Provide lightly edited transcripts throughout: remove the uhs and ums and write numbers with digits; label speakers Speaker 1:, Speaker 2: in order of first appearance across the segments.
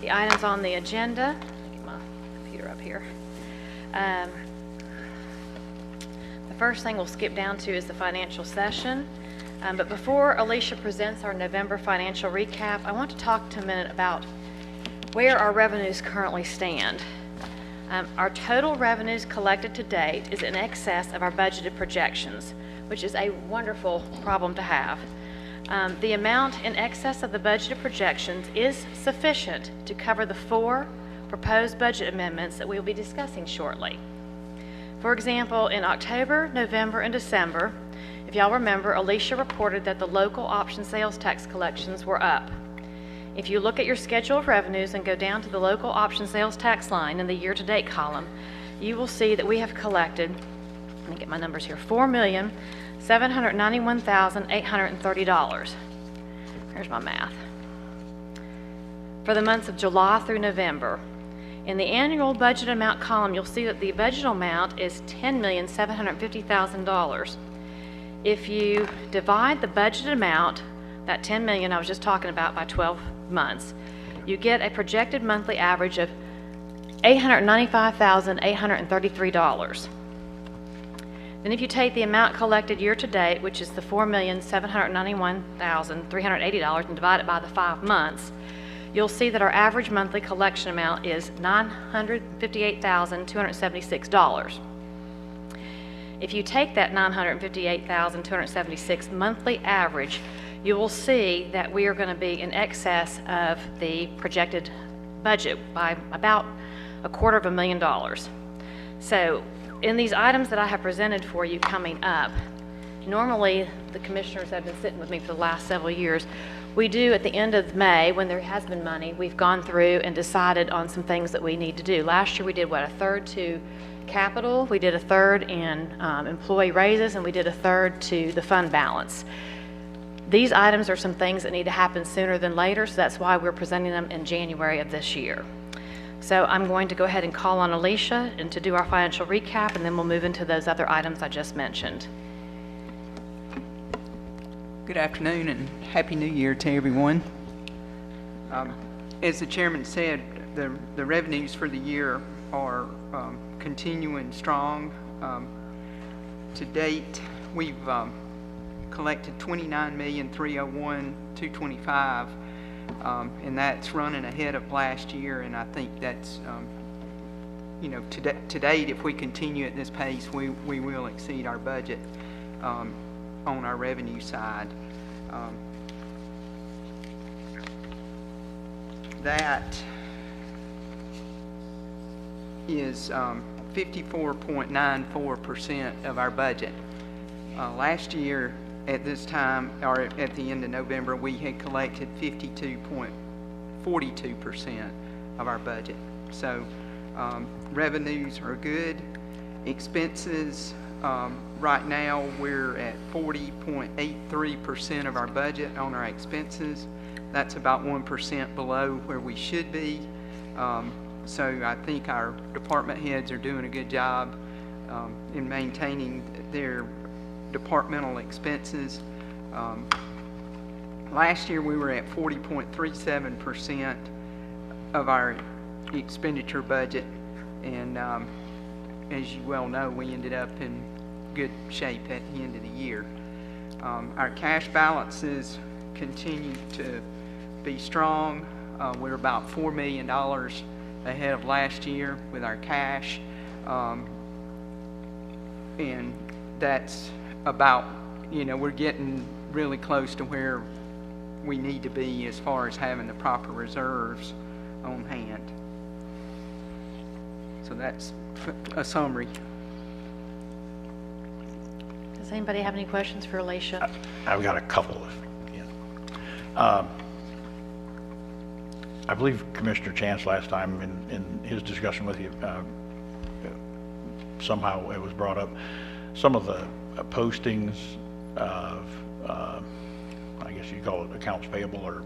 Speaker 1: The items on the agenda. Let me get my computer up here. The first thing we'll skip down to is the financial session. But before Alicia presents our November financial recap, I want to talk to a minute about where our revenues currently stand. Our total revenues collected to date is in excess of our budgeted projections, which is a wonderful problem to have. The amount in excess of the budgeted projections is sufficient to cover the 4 proposed budget amendments that we will be discussing shortly. For example, in October, November, and December, if y'all remember, Alicia reported that the local option sales tax collections were up. If you look at your schedule of revenues and go down to the local option sales tax line in the year-to-date column, you will see that we have collected, let me get my numbers here, $4,791,830. Here's my math. For the months of July through November. In the annual budget amount column, you'll see that the budget amount is $10,750,000. If you divide the budgeted amount, that $10 million I was just talking about, by 12 months, you get a projected monthly average of $895,833. Then if you take the amount collected year to date, which is the $4,791,380, and divide it by the 5 months, you'll see that our average monthly collection amount is $958,276. If you take that $958,276 monthly average, you will see that we are going to be in excess of the projected budget by about $250,000. So in these items that I have presented for you coming up, normally the commissioners have been sitting with me for the last several years. We do at the end of May, when there has been money, we've gone through and decided on some things that we need to do. Last year we did, what, a third to capital, we did a third in employee raises, and we did a third to the fund balance. These items are some things that need to happen sooner than later, so that's why we're presenting them in January of this year. So I'm going to go ahead and call on Alicia and to do our financial recap, and then we'll move into those other items I just mentioned.
Speaker 2: Good afternoon and Happy New Year to everyone. As the chairman said, the revenues for the year are continuing strong. To date, we've collected $29,301,225, and that's running ahead of last year. And I think that's, to date, if we continue at this pace, we will exceed our budget on our revenue side. That is 54.94% of our budget. Last year at this time, or at the end of November, we had collected 52.42% of our budget. So revenues are good. Expenses, right now we're at 40.83% of our budget on our expenses. That's about 1% below where we should be. So I think our department heads are doing a good job in maintaining their departmental expenses. Last year we were at 40.37% of our expenditure budget, and as you well know, we ended up in good shape at the end of the year. Our cash balances continue to be strong. We're about $4 million ahead of last year with our cash, and that's about, we're getting really close to where we need to be as far as having the proper reserves on hand. So that's a summary.
Speaker 1: Does anybody have any questions for Alicia?
Speaker 3: I've got a couple. I believe Commissioner Chance last time in his discussion with you, somehow it was brought up, some of the postings of, I guess you call it accounts payable, or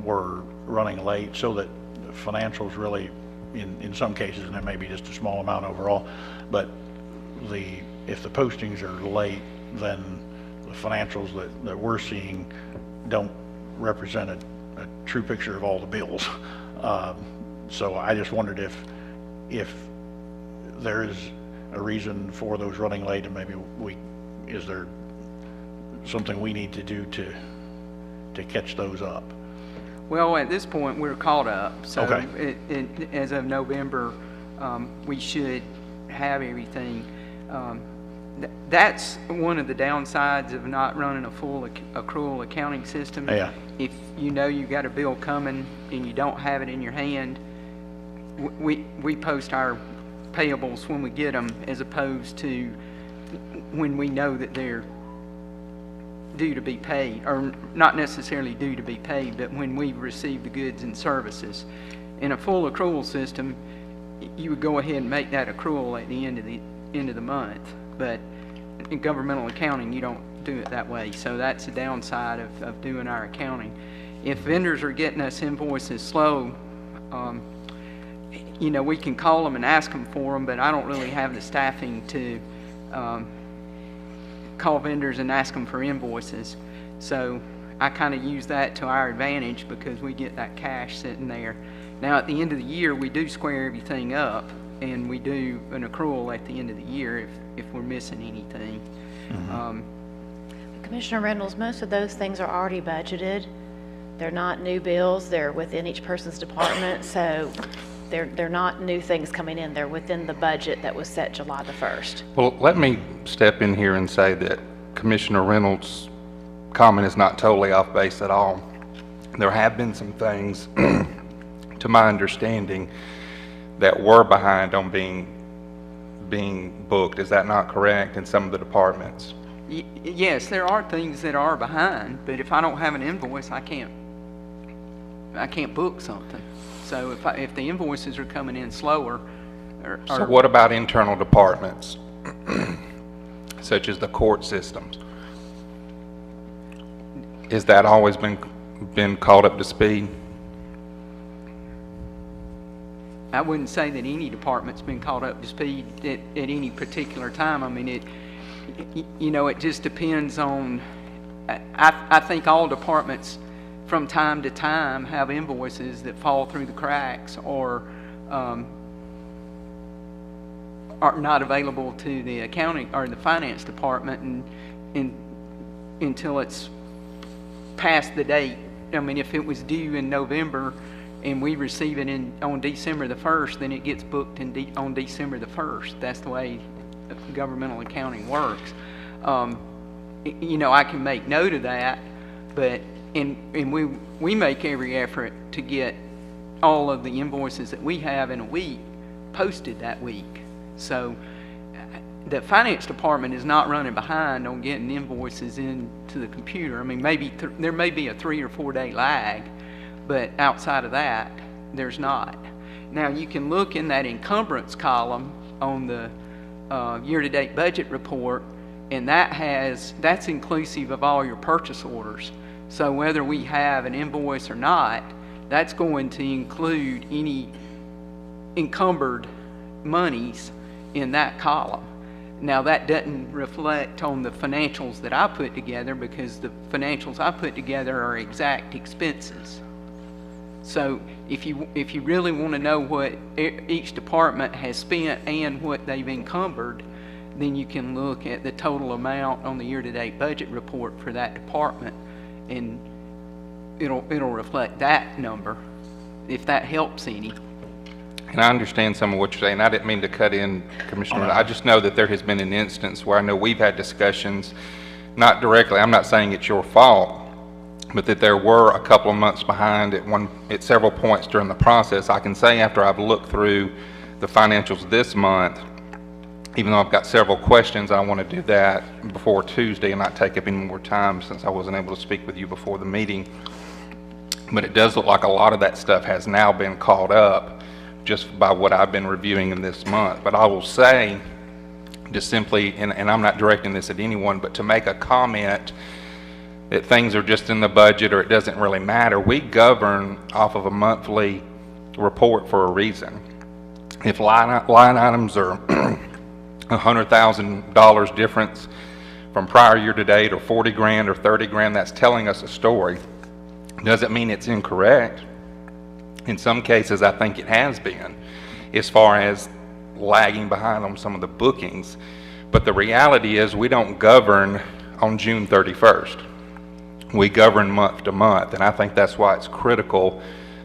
Speaker 3: were running late, so that financials really, in some cases, and it may be just a small amount overall, but if the postings are late, then the financials that we're seeing don't represent a true picture of all the bills. So I just wondered if there is a reason for those running late, and maybe is there something we need to do to catch those up?
Speaker 2: Well, at this point, we're caught up, so
Speaker 3: Okay.
Speaker 2: as of November, we should have everything. That's one of the downsides of not running a full accrual accounting system.
Speaker 3: Yeah.
Speaker 2: If you know you got a bill coming and you don't have it in your hand, we post our payables when we get them, as opposed to when we know that they're due to be paid, or not necessarily due to be paid, but when we receive the goods and services. In a full accrual system, you would go ahead and make that accrual at the end of the month, but in governmental accounting, you don't do it that way. So that's the downside of doing our accounting. If vendors are getting us invoices slow, you know, we can call them and ask them for them, but I don't really have the staffing to call vendors and ask them for invoices. So I kind of use that to our advantage because we get that cash sitting there. Now, at the end of the year, we do square everything up, and we do an accrual at the end of the year if we're missing anything.
Speaker 1: Commissioner Reynolds, most of those things are already budgeted. They're not new bills. They're within each person's department, so they're not new things coming in. They're within the budget that was set July the 1st.
Speaker 4: Well, let me step in here and say that Commissioner Reynolds' comment is not totally off base at all. There have been some things, to my understanding, that were behind on being booked. Is that not correct in some of the departments?
Speaker 2: Yes, there are things that are behind, but if I don't have an invoice, I can't book something. So if the invoices are coming in slower,
Speaker 4: So what about internal departments, such as the court systems? Is that always been caught up to speed?
Speaker 2: I wouldn't say that any department's been caught up to speed at any particular time. I mean, you know, it just depends on, I think all departments from time to time have invoices that fall through the cracks or are not available to the accounting or the finance department until it's past the date. I mean, if it was due in November and we receive it on December the 1st, then it gets booked on December the 1st. That's the way governmental accounting works. You know, I can make note of that, but and we make every effort to get all of the invoices that we have in a week posted that week. So the finance department is not running behind on getting invoices into the computer. I mean, maybe there may be a 3 or 4 day lag, but outside of that, there's not. Now, you can look in that encumbrance column on the year-to-date budget report, and that's inclusive of all your purchase orders. So whether we have an invoice or not, that's going to include any encumbered monies in that column. Now, that doesn't reflect on the financials that I put together, because the financials I put together are exact expenses. So if you really want to know what each department has spent and what they've encumbered, then you can look at the total amount on the year-to-date budget report for that department, and it'll reflect that number, if that helps any.
Speaker 4: And I understand some of what you're saying. I didn't mean to cut in, Commissioner. I just know that there has been an instance where I know we've had discussions, not directly, I'm not saying it's your fault, but that there were a couple of months behind at several points during the process. I can say after I've looked through the financials this month, even though I've got several questions, I want to do that before Tuesday and not take up any more time since I wasn't able to speak with you before the meeting. But it does look like a lot of that stuff has now been caught up just by what I've been reviewing in this month. But I will say, just simply, and I'm not directing this at anyone, but to make a comment that things are just in the budget or it doesn't really matter, we govern off of a monthly report for a reason. If line items are $100,000 difference from prior year to date, or 40 grand or 30 grand, that's telling us a story. Doesn't mean it's incorrect. In some cases, I think it has been, as far as lagging behind on some of the bookings. But the reality is we don't govern on June 31st. We govern month to month, and I think that's why it's critical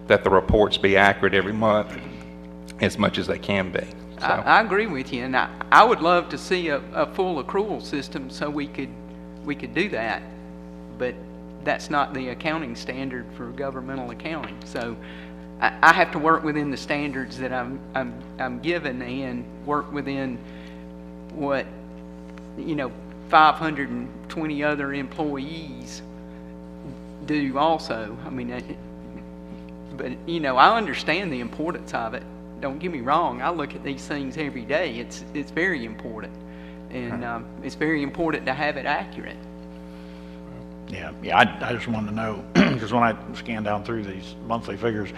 Speaker 4: that the reports be accurate every month as much as they can be. So.
Speaker 2: I agree with you, and I would love to see a full accrual system so we could do that, but that's not the accounting standard for governmental accounting. So I have to work within the standards that I'm given and work within what 520 other employees do also. I mean, but I understand the importance of it. Don't get me wrong. I look at these things every day. It's very important, and it's very important to have it accurate.
Speaker 3: Yeah. I just wanted to know, because when I scan down through these monthly figures,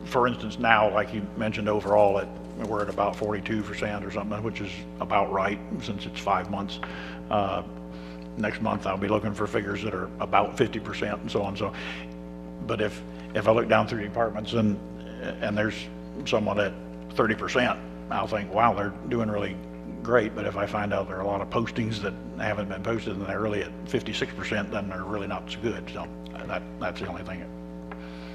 Speaker 3: for instance, now, like you mentioned, overall, we're at about 42% or something, which is about right since it's 5 months. Next month, I'll be looking for figures that are about 50% and so on. So, but if I look down through departments and there's someone at 30%, I'll think, wow, they're doing really great. But if I find out there are a lot of postings that haven't been posted and they're really at 56%, then they're really not so good. So that's the only thing.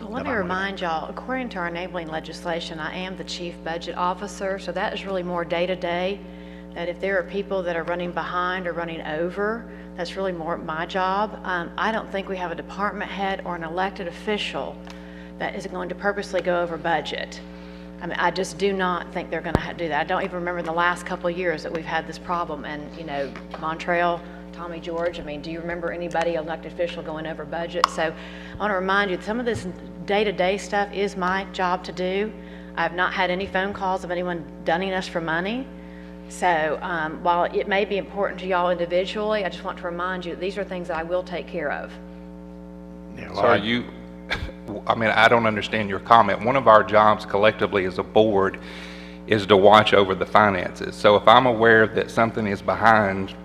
Speaker 1: Well, let me remind y'all, according to our enabling legislation, I am the chief budget officer, so that is really more day-to-day, that if there are people that are running behind or running over, that's really more my job. I don't think we have a department head or an elected official that is going to purposely go over budget. I mean, I just do not think they're going to do that. I don't even remember in the last couple of years that we've had this problem. And, Montrail, Tommy George, I mean, do you remember anybody, elected official, going over budget? So I want to remind you, some of this day-to-day stuff is my job to do. I've not had any phone calls of anyone dunning us for money. So while it may be important to y'all individually, I just want to remind you that these are things that I will take care of.
Speaker 3: Yeah, well,
Speaker 4: So are you, I don't understand your comment. One of our jobs collectively as a board is to watch over the finances. So if I'm aware that something is behind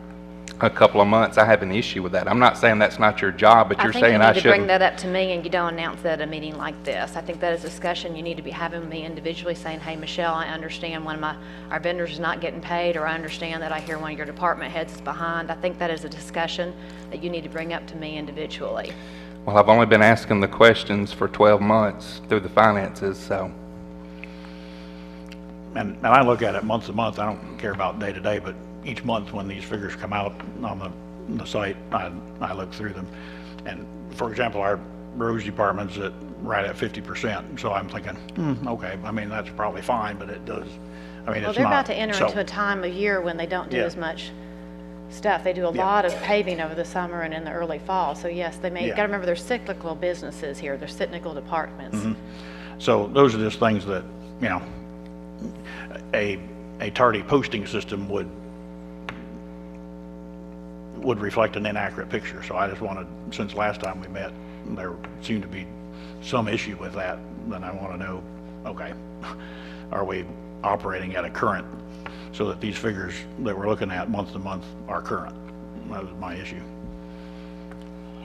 Speaker 4: a couple of months, I have an issue with that. I'm not saying that's not your job, but you're saying I
Speaker 1: think you need to bring
Speaker 4: shouldn't.
Speaker 1: that up to me, and you don't announce that at a meeting like this. I think that is a discussion you need to be having with me individually, saying, hey, Michelle, I understand one of our vendors is not getting paid, or I understand that I hear one of your department heads is behind. I think that is a discussion that you need to bring up to me individually.
Speaker 4: Well, I've only been asking the questions for 12 months through the finances, so.
Speaker 3: And I look at it month to month. I don't care about day to day, but each month when these figures come out on the site, I look through them. And for example, our roads department's right at 50%. So I'm thinking, okay, I mean, that's probably fine, but it does, I mean,
Speaker 1: Well,
Speaker 3: it's
Speaker 1: they're
Speaker 3: not.
Speaker 1: about to enter
Speaker 3: So,
Speaker 1: into a time of year when they don't do
Speaker 3: Yeah.
Speaker 1: as much stuff. They do a lot of paving over the summer and in the early fall. So yes, they may, you
Speaker 3: Yeah.
Speaker 1: gotta remember, there's cyclical businesses here. There's cyclical departments.
Speaker 3: So those are just things that, a tardy posting system would reflect an inaccurate picture. So I just wanted, since last time we met, there seemed to be some issue with that, then I want to know, okay, are we operating at a current, so that these figures that we're looking at month to month are current? That was my issue.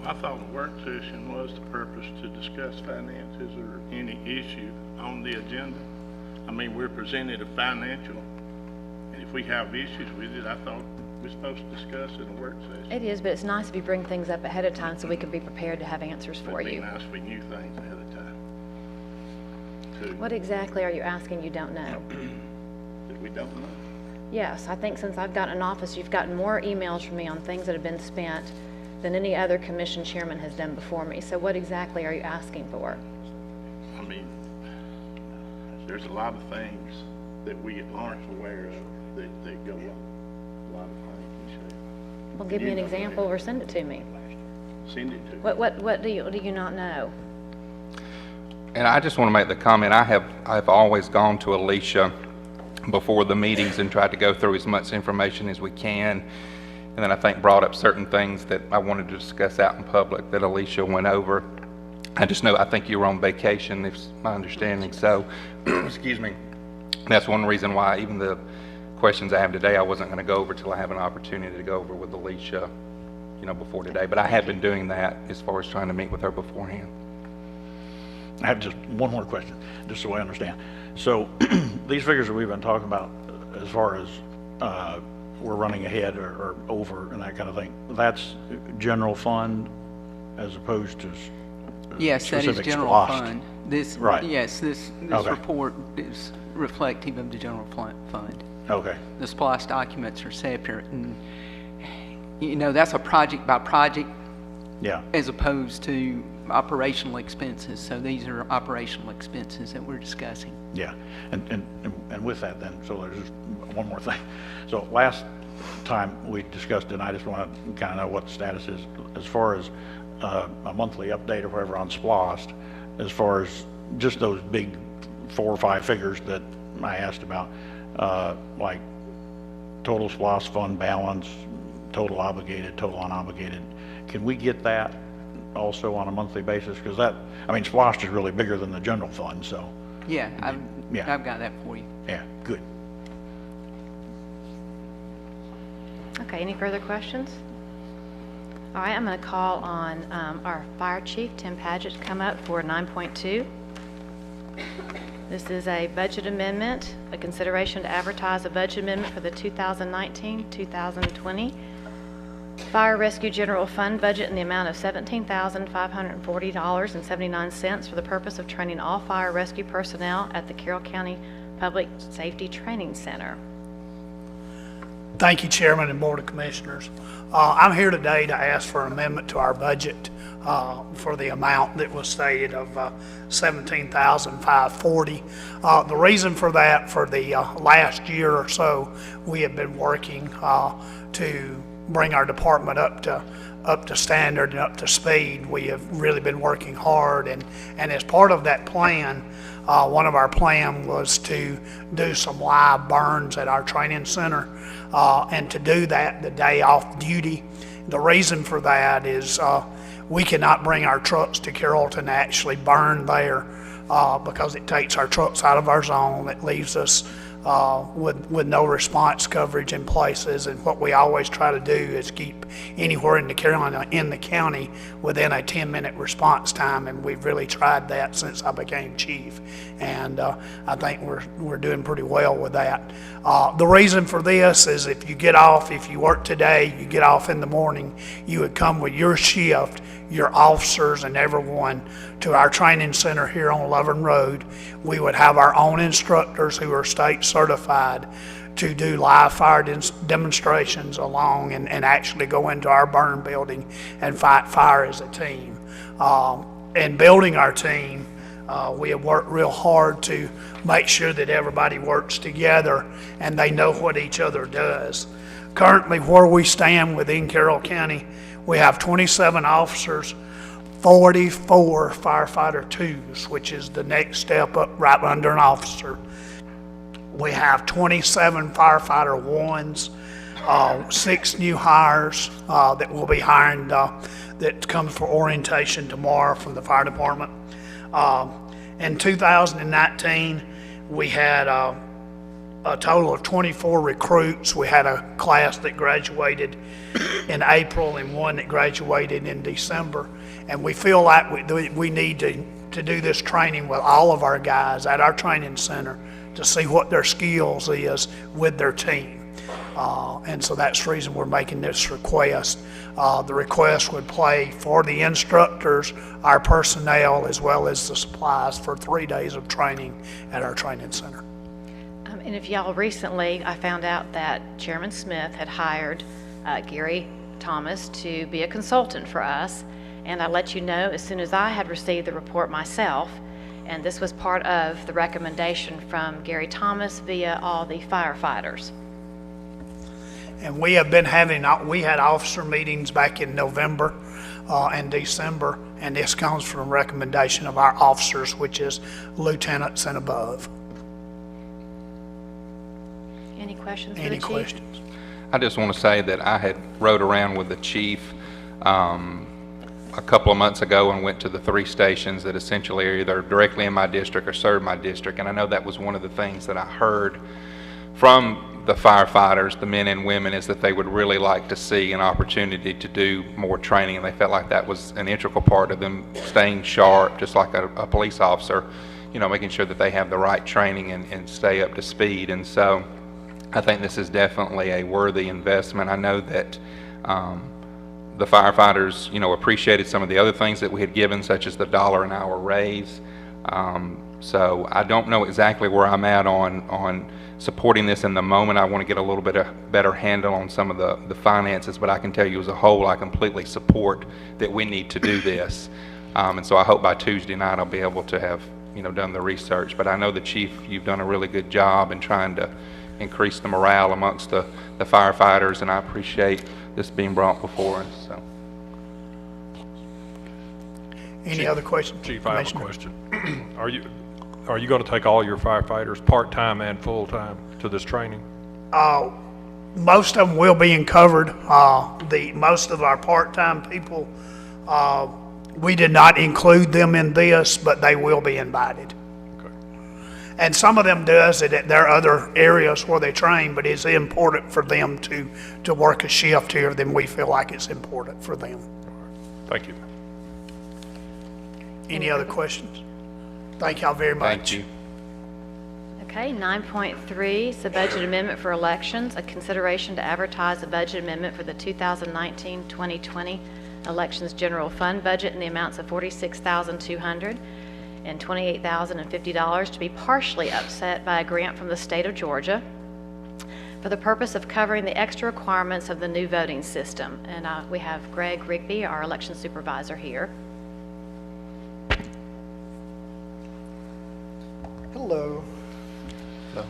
Speaker 5: I thought the work session was the purpose to discuss finances or any issue on the agenda. I mean, we're presented a financial, and if we have issues with it, I thought we're supposed to discuss it in a work session.
Speaker 1: It is, but it's nice if you bring things up ahead of time so we can be prepared to have answers for
Speaker 5: It'd be
Speaker 1: you.
Speaker 5: nice if we knew things ahead of time. Too,
Speaker 1: What exactly are you asking you don't know?
Speaker 5: that we don't know.
Speaker 1: Yes, I think since I've gotten in office, you've gotten more emails from me on things that have been spent than any other commission chairman has done before me. So what exactly are you asking for?
Speaker 5: I mean, there's a lot of things that we aren't aware of that go up. A lot of things, Michelle.
Speaker 1: Well, give me an example or send it to me.
Speaker 5: Send it to me.
Speaker 1: What do you not know?
Speaker 4: And I just want to make the comment, I've always gone to Alicia before the meetings and tried to go through as much information as we can. And then I think brought up certain things that I wanted to discuss out in public that Alicia went over. I just know, I think you were on vacation, if my understanding. So, excuse me. That's one reason why even the questions I have today, I wasn't going to go over till I have an opportunity to go over with Alicia, before today. But I have been doing that as far as trying to meet with her beforehand.
Speaker 3: I have just one more question, just so I understand. So these figures that we've been talking about, as far as we're running ahead or over and that kind of thing, that's general fund as opposed to
Speaker 2: Yes, that is
Speaker 3: specific
Speaker 2: general
Speaker 3: SPLOST.
Speaker 2: fund. This,
Speaker 3: Right.
Speaker 2: yes, this
Speaker 3: Okay.
Speaker 2: report is reflective of the general fund.
Speaker 3: Okay,
Speaker 2: The SPLOST documents are separate, and, you know, that's a project by project
Speaker 3: yeah,
Speaker 2: as opposed to operational expenses. So these are operational expenses that we're discussing.
Speaker 3: yeah. And with that then, so there's just one more thing. So last time we discussed it, and I just want to kind of know what the status is as far as a monthly update or whatever on SPLOST, as far as just those big 4 or 5 figures that I asked about, like total SPLOST fund balance, total obligated, total unobligated. Can we get that also on a monthly basis? Because that, I mean, SPLOST is really bigger than the general fund, so,
Speaker 2: Yeah,
Speaker 3: Yeah.
Speaker 2: I've got that for you.
Speaker 3: yeah, good.
Speaker 1: Okay, any further questions? All right, I'm going to call on our fire chief, Tim Paget, to come up for 9.2. This is a budget amendment, a consideration to advertise a budget amendment for the 2019-2020 Fire Rescue General Fund budget in the amount of $17,540.79 for the purpose of training all fire rescue personnel at the Carroll County Public Safety Training Center.
Speaker 6: Thank you, Chairman and Board of Commissioners. I'm here today to ask for an amendment to our budget for the amount that was stated of $17,540. The reason for that, for the last year or so, we have been working to bring our department up to standard and up to speed. We have really been working hard, and as part of that plan, one of our plan was to do some live burns at our training center, and to do that the day off duty. The reason for that is we cannot bring our trucks to Carrollton to actually burn there because it takes our trucks out of our zone. It leaves us with no response coverage in places, and what we always try to do is keep anywhere in the Carolina in the county within a 10-minute response time, and we've really tried that since I became chief, and I think we're doing pretty well with that. The reason for this is if you work today, you get off in the morning, you would come with your shift, your officers and everyone to our training center here on Lovern Road. We would have our own instructors who are state certified to do live fire demonstrations along and actually go into our burn building and fight fire as a team. In building our team, we have worked real hard to make sure that everybody works together and they know what each other does. Currently, where we stand within Carroll County, we have 27 officers, 44 firefighter twos, which is the next step up right under an officer. We have 27 firefighter ones, 6 new hires that we'll be hiring that comes for orientation tomorrow from the fire department. In 2019, we had a total of 24 recruits. We had a class that graduated in April and one that graduated in December. And we feel like we need to do this training with all of our guys at our training center to see what their skills is with their team. And so that's the reason we're making this request. The request would pay for the instructors, our personnel, as well as the supplies for 3 days of training at our training center.
Speaker 1: And if y'all recently, I found out that Chairman Smith had hired Gary Thomas to be a consultant for us. And I let you know as soon as I had received the report myself, and this was part of the recommendation from Gary Thomas via all the firefighters.
Speaker 6: And we have been we had officer meetings back in November and December, and this comes from recommendation of our officers, which is lieutenants and above.
Speaker 1: Any questions for the
Speaker 6: Any
Speaker 1: chief?
Speaker 6: questions?
Speaker 4: I just want to say that I had rode around with the chief a couple of months ago and went to the 3 stations that essentially are either directly in my district or serve my district. And I know that was one of the things that I heard from the firefighters, the men and women, is that they would really like to see an opportunity to do more training, and they felt like that was an integral part of them staying sharp, just like a police officer, you know, making sure that they have the right training and stay up to speed. And so I think this is definitely a worthy investment. I know that the firefighters, you know, appreciated some of the other things that we had given, such as the $1 an hour raise. So I don't know exactly where I'm at on supporting this in the moment. I want to get a little bit of better handle on some of the finances, but I can tell you as a whole, I completely support that we need to do this. And so I hope by Tuesday night I'll be able to have, you know, done the research. But I know the Chief, you've done a really good job in trying to increase the morale amongst the firefighters, and I appreciate this being brought before us. So.
Speaker 6: Any other questions?
Speaker 7: Chief, I have a
Speaker 6: Commissioner?
Speaker 7: question. Are you going to take all your firefighters, part-time and full-time, to this training?
Speaker 6: Most of them will be covered. Most of our part-time people, we did not include them in this, but they will be invited.
Speaker 7: Okay.
Speaker 6: And some of them does it at their other areas where they train, but it's important for them to work a shift here, then we feel like it's important for them.
Speaker 7: Thank you.
Speaker 6: Any other questions? Thank y'all very much.
Speaker 4: Thank you.
Speaker 1: Okay, 9.3 is the budget amendment for elections, a consideration to advertise a budget amendment for the 2019-2020 elections general fund budget in the amounts of $46,200 and $28,050 to be partially offset by a grant from the state of Georgia for the purpose of covering the extra requirements of the new voting system. And we have Greg Rigby, our election supervisor, here.
Speaker 8: Hello.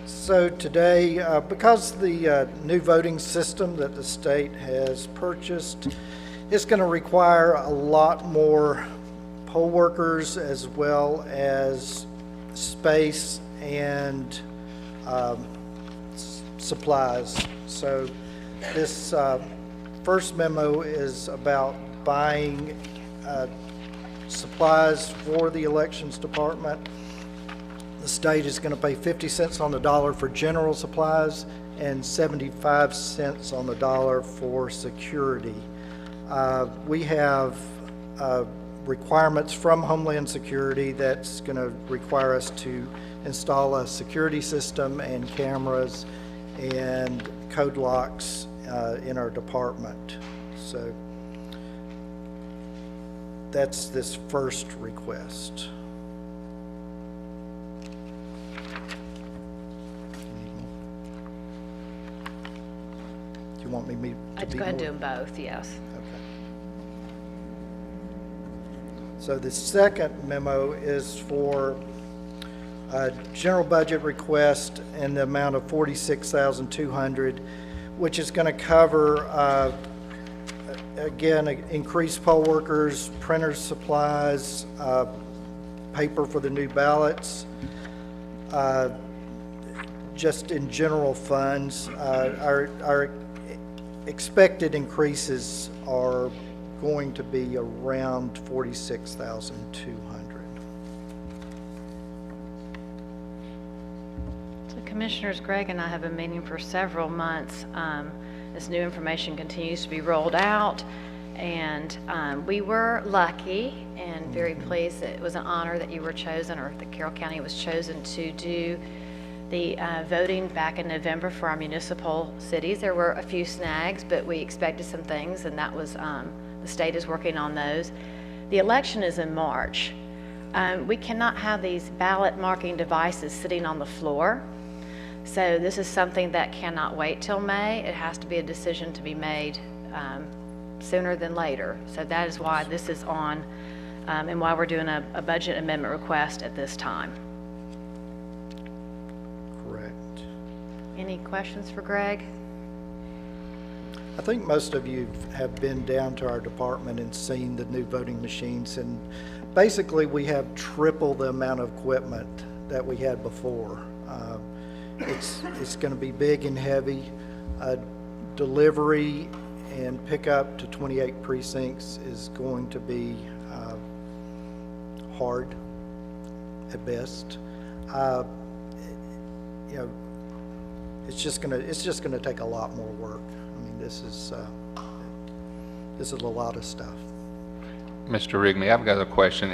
Speaker 8: So today, because the new voting system that the state has purchased is going to require a lot more poll workers as well as space and supplies. So this first memo is about buying supplies for the elections department. The state is going to pay 50 cents on the dollar for general supplies and 75 cents on the dollar for security. We have requirements from Homeland Security that's going to require us to install a security system and cameras and code locks in our department. So that's this first request. You want me to
Speaker 1: Let's
Speaker 8: be
Speaker 1: go ahead and
Speaker 8: more-
Speaker 1: do them both, yes.
Speaker 8: Okay. So the second memo is for a general budget request in the amount of $46,200, which is going to cover, again, increased poll workers, printers, supplies, paper for the new ballots, just in general funds. Our expected increases are going to be around $46,200.
Speaker 1: So Commissioners, Greg and I have been meeting for several months. This new information continues to be rolled out, and we were lucky and very pleased that it was an honor that you were chosen, or that Carroll County was chosen to do the voting back in November for our municipal cities. There were a few snags, but we expected some things, and that was, the state is working on those. The election is in March. We cannot have these ballot marking devices sitting on the floor. So this is something that cannot wait till May. It has to be a decision to be made sooner than later. So that is why this is on, and why we're doing a budget amendment request at this time. Any questions for Greg?
Speaker 8: I think most of you have been down to our department and seen the new voting machines, and basically we have triple the amount of equipment that we had before. It's going to be big and heavy. Delivery and pickup to 28 precincts is going to be hard at best. You know, it's just gonna take a lot more work. I mean, this is a lot of stuff.
Speaker 4: Mr. Rigney, I've got a question.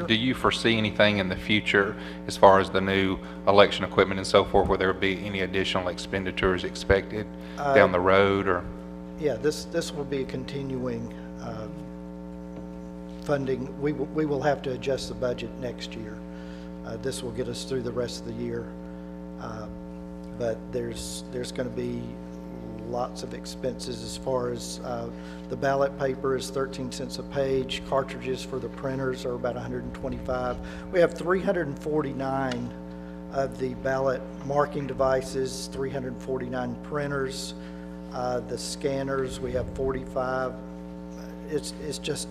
Speaker 4: Do you foresee anything in the future as far as the new election equipment and so forth, where there will be any additional expenditures expected down the road, or?
Speaker 8: Yeah, this will be a continuing funding. We will have to adjust the budget next year. This will get us through the rest of the year. But there's going to be lots of expenses as far as the ballot paper is 13 cents a page. Cartridges for the printers are about 125. We have 349 of the ballot marking devices, 349 printers. The scanners, we have 45. It's just,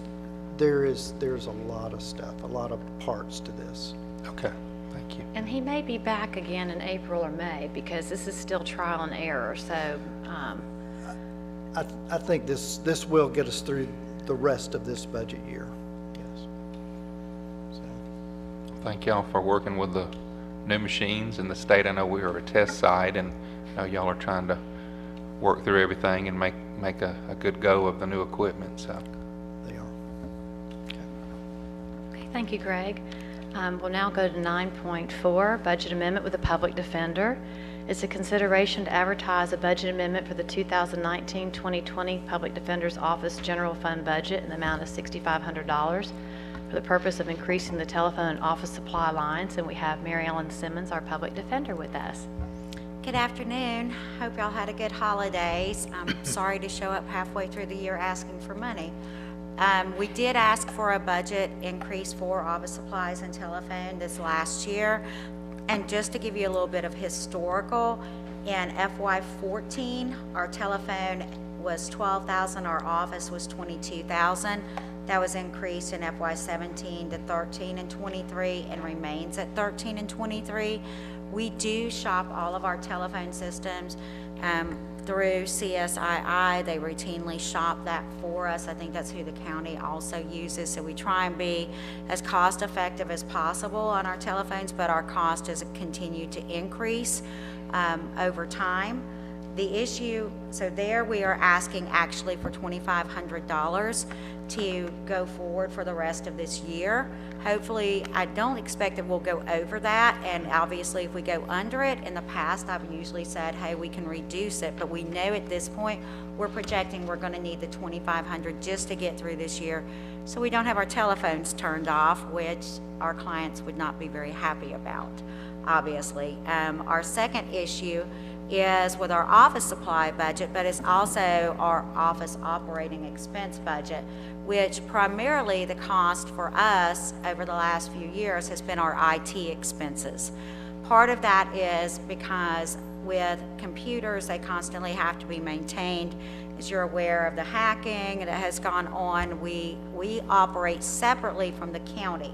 Speaker 8: there's a lot of stuff, a lot of parts to this.
Speaker 4: Okay, thank you.
Speaker 1: And he may be back again in April or May, because this is still trial and error, so,
Speaker 8: I think this will get us through the rest of this budget year, yes. So,
Speaker 4: Thank y'all for working with the new machines in the state. I know we are a test site, and I know y'all are trying to work through everything and make a good go of the new equipment, so.
Speaker 8: they are.
Speaker 1: okay, thank you, Greg. We'll now go to 9.4, budget amendment with the public defender. It's a consideration to advertise a budget amendment for the 2019-2020 Public Defender's Office General Fund budget in the amount of $6,500 for the purpose of increasing the telephone and office supply lines. And we have Mary Ellen Simmons, our public defender, with us.
Speaker 9: Good afternoon. Hope y'all had a good holidays. I'm sorry to show up halfway through the year asking for money. We did ask for a budget increase for office supplies and telephone this last year. And just to give you a little bit of historical, in FY14, our telephone was $12,000, our office was $22,000. That was increased in FY17 to $13,000 and $23,000 and remains at $13,000 and $23,000. We do shop all of our telephone systems through CSII. They routinely shop that for us. I think that's who the county also uses. So we try and be as cost effective as possible on our telephones, but our cost has continued to increase over time. The issue, so there we are asking actually for $2,500 to go forward for the rest of this year. Hopefully, I don't expect that we'll go over that, and obviously if we go under it, in the past I've usually said, hey, we can reduce it, but we know at this point we're projecting we're going to need the $2,500 just to get through this year, so we don't have our telephones turned off, which our clients would not be very happy about, obviously. Our second issue is with our office supply budget, but it's also our office operating expense budget, which primarily the cost for us over the last few years has been our IT expenses. Part of that is because with computers, they constantly have to be maintained. As you're aware of the hacking that has gone on, we operate separately from the county.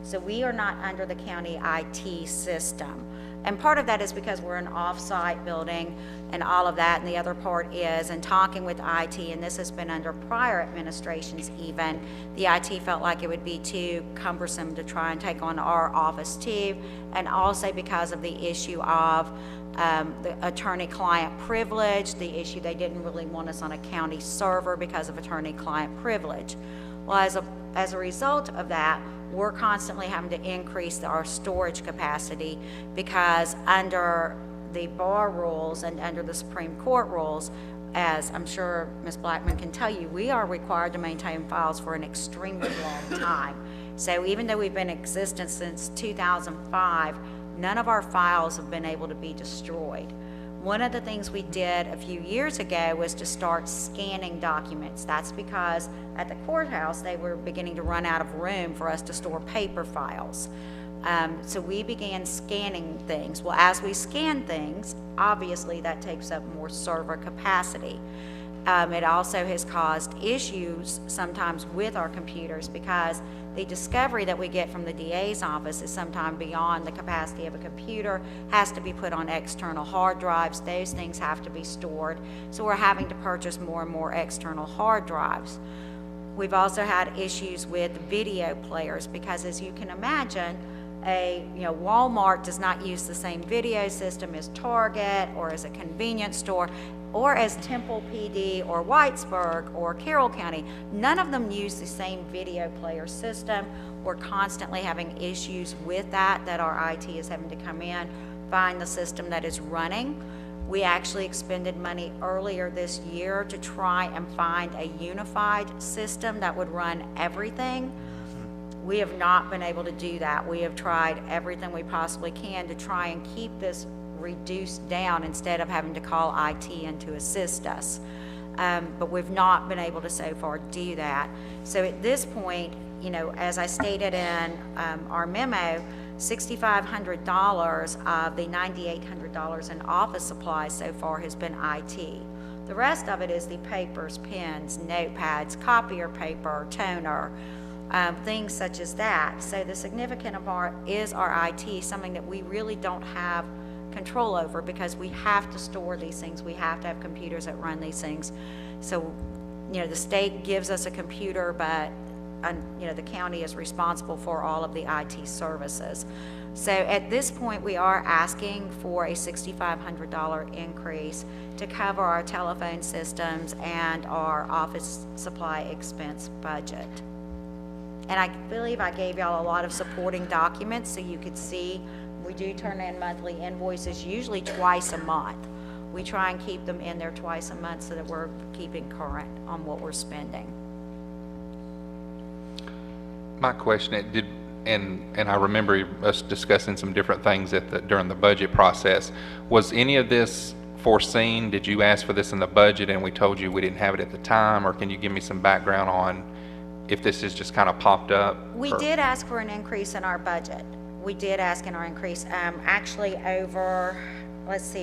Speaker 9: So we are not under the county IT system. And part of that is because we're an off-site building and all of that, and the other part is, in talking with IT, and this has been under prior administrations even, the IT felt like it would be too cumbersome to try and take on our office too, and also because of the issue of the attorney-client privilege, the issue they didn't really want us on a county server because of attorney-client privilege. Well, as a result of that, we're constantly having to increase our storage capacity because under the bar rules and under the Supreme Court rules, as I'm sure Ms. Blackman can tell you, we are required to maintain files for an extremely long time. So even though we've been in existence since 2005, none of our files have been able to be destroyed. One of the things we did a few years ago was to start scanning documents. That's because at the courthouse, they were beginning to run out of room for us to store paper files. So we began scanning things. Well, as we scan things, obviously that takes up more server capacity. It also has caused issues sometimes with our computers because the discovery that we get from the DA's office is sometimes beyond the capacity of a computer, has to be put on external hard drives. Those things have to be stored. So we're having to purchase more and more external hard drives. We've also had issues with video players because, as you can imagine, Walmart does not use the same video system as Target or as a convenience store or as Temple PD or Whitesburg or Carroll County. None of them use the same video player system. We're constantly having issues with that our IT is having to come in, find the system that is running. We actually expended money earlier this year to try and find a unified system that would run everything. We have not been able to do that. We have tried everything we possibly can to try and keep this reduced down instead of having to call IT in to assist us. But we've not been able to so far do that. So at this point, as I stated in our memo, $6,500 of the $9,800 in office supplies so far has been IT. The rest of it is the papers, pens, notepads, copier paper, toner, things such as that. So the significant of is our IT, something that we really don't have control over because we have to store these things. We have to have computers that run these things. So, the state gives us a computer, but the county is responsible for all of the IT services. So at this point, we are asking for a $6,500 increase to cover our telephone systems and our office supply expense budget. And I believe I gave y'all a lot of supporting documents so you could see we do turn in monthly invoices, usually twice a month. We try and keep them in there twice a month so that we're keeping current on what we're spending.
Speaker 4: My question, and I remember us discussing some different things during the budget process. Was any of this foreseen? Did you ask for this in the budget and we told you we didn't have it at the time? Or can you give me some background on if this has just kind of popped up?
Speaker 9: We did ask for an increase in our budget. We did ask in our increase, actually over,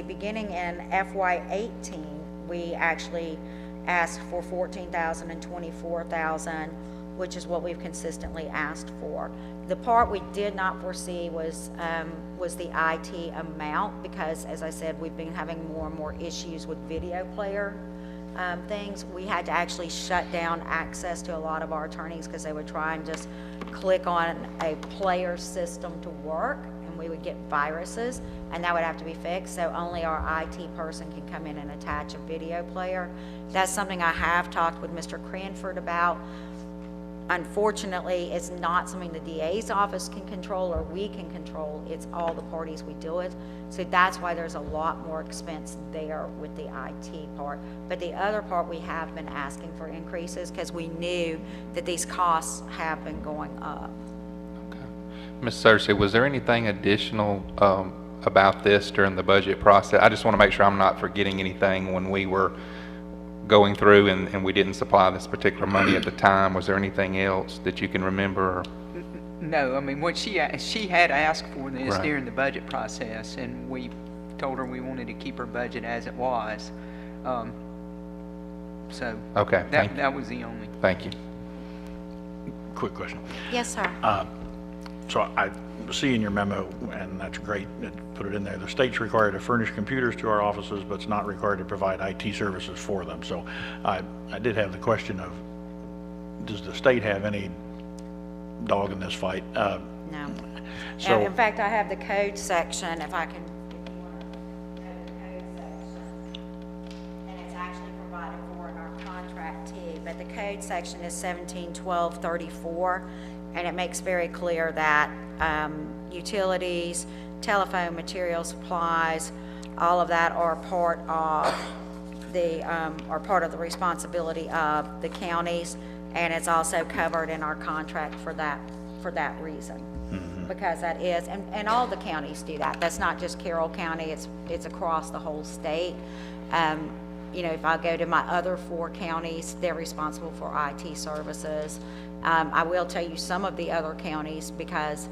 Speaker 9: beginning in FY18, we actually asked for $14,000 and $24,000, which is what we've consistently asked for. The part we did not foresee was the IT amount because, as I said, we've been having more and more issues with video player things. We had to actually shut down access to a lot of our attorneys because they would try and just click on a player system to work and we would get viruses and that would have to be fixed. So only our IT person can come in and attach a video player. That's something I have talked with Mr. Cranford about. Unfortunately, it's not something the DA's office can control or we can control. It's all the parties we deal with. So that's why there's a lot more expense there with the IT part. But the other part, we have been asking for increases because we knew that these costs have been going up.
Speaker 4: Okay. Ms. Cersei, was there anything additional about this during the budget process? I just want to make sure I'm not forgetting anything when we were going through and we didn't supply this particular money at the time. Was there anything else that you can remember?
Speaker 2: No, I mean, what she had asked for this
Speaker 4: Right.
Speaker 2: during the budget process, and we told her we wanted to keep her budget as it was. So
Speaker 4: Okay, thank you.
Speaker 2: that was the only.
Speaker 4: Thank you.
Speaker 3: Quick question.
Speaker 9: Yes, sir.
Speaker 3: So I see in your memo, and that's great, put it in there, the state's required to furnish computers to our offices, but it's not required to provide IT services for them. So I did have the question of, does the state have any dog in this fight?
Speaker 9: No.
Speaker 3: So-
Speaker 9: And in fact, I have the code section, if I can. If you want to go to the code section. And it's actually provided for in our contract too, but the code section is 171234, and it makes very clear that utilities, telephone material supplies, all of that are part of the responsibility of the counties, and it's also covered in our contract for that reason. Because that is, and all the counties do that. That's not just Carroll County, it's across the whole state. If I go to my other 4 counties, they're responsible for IT services. I will tell you some of the other counties, because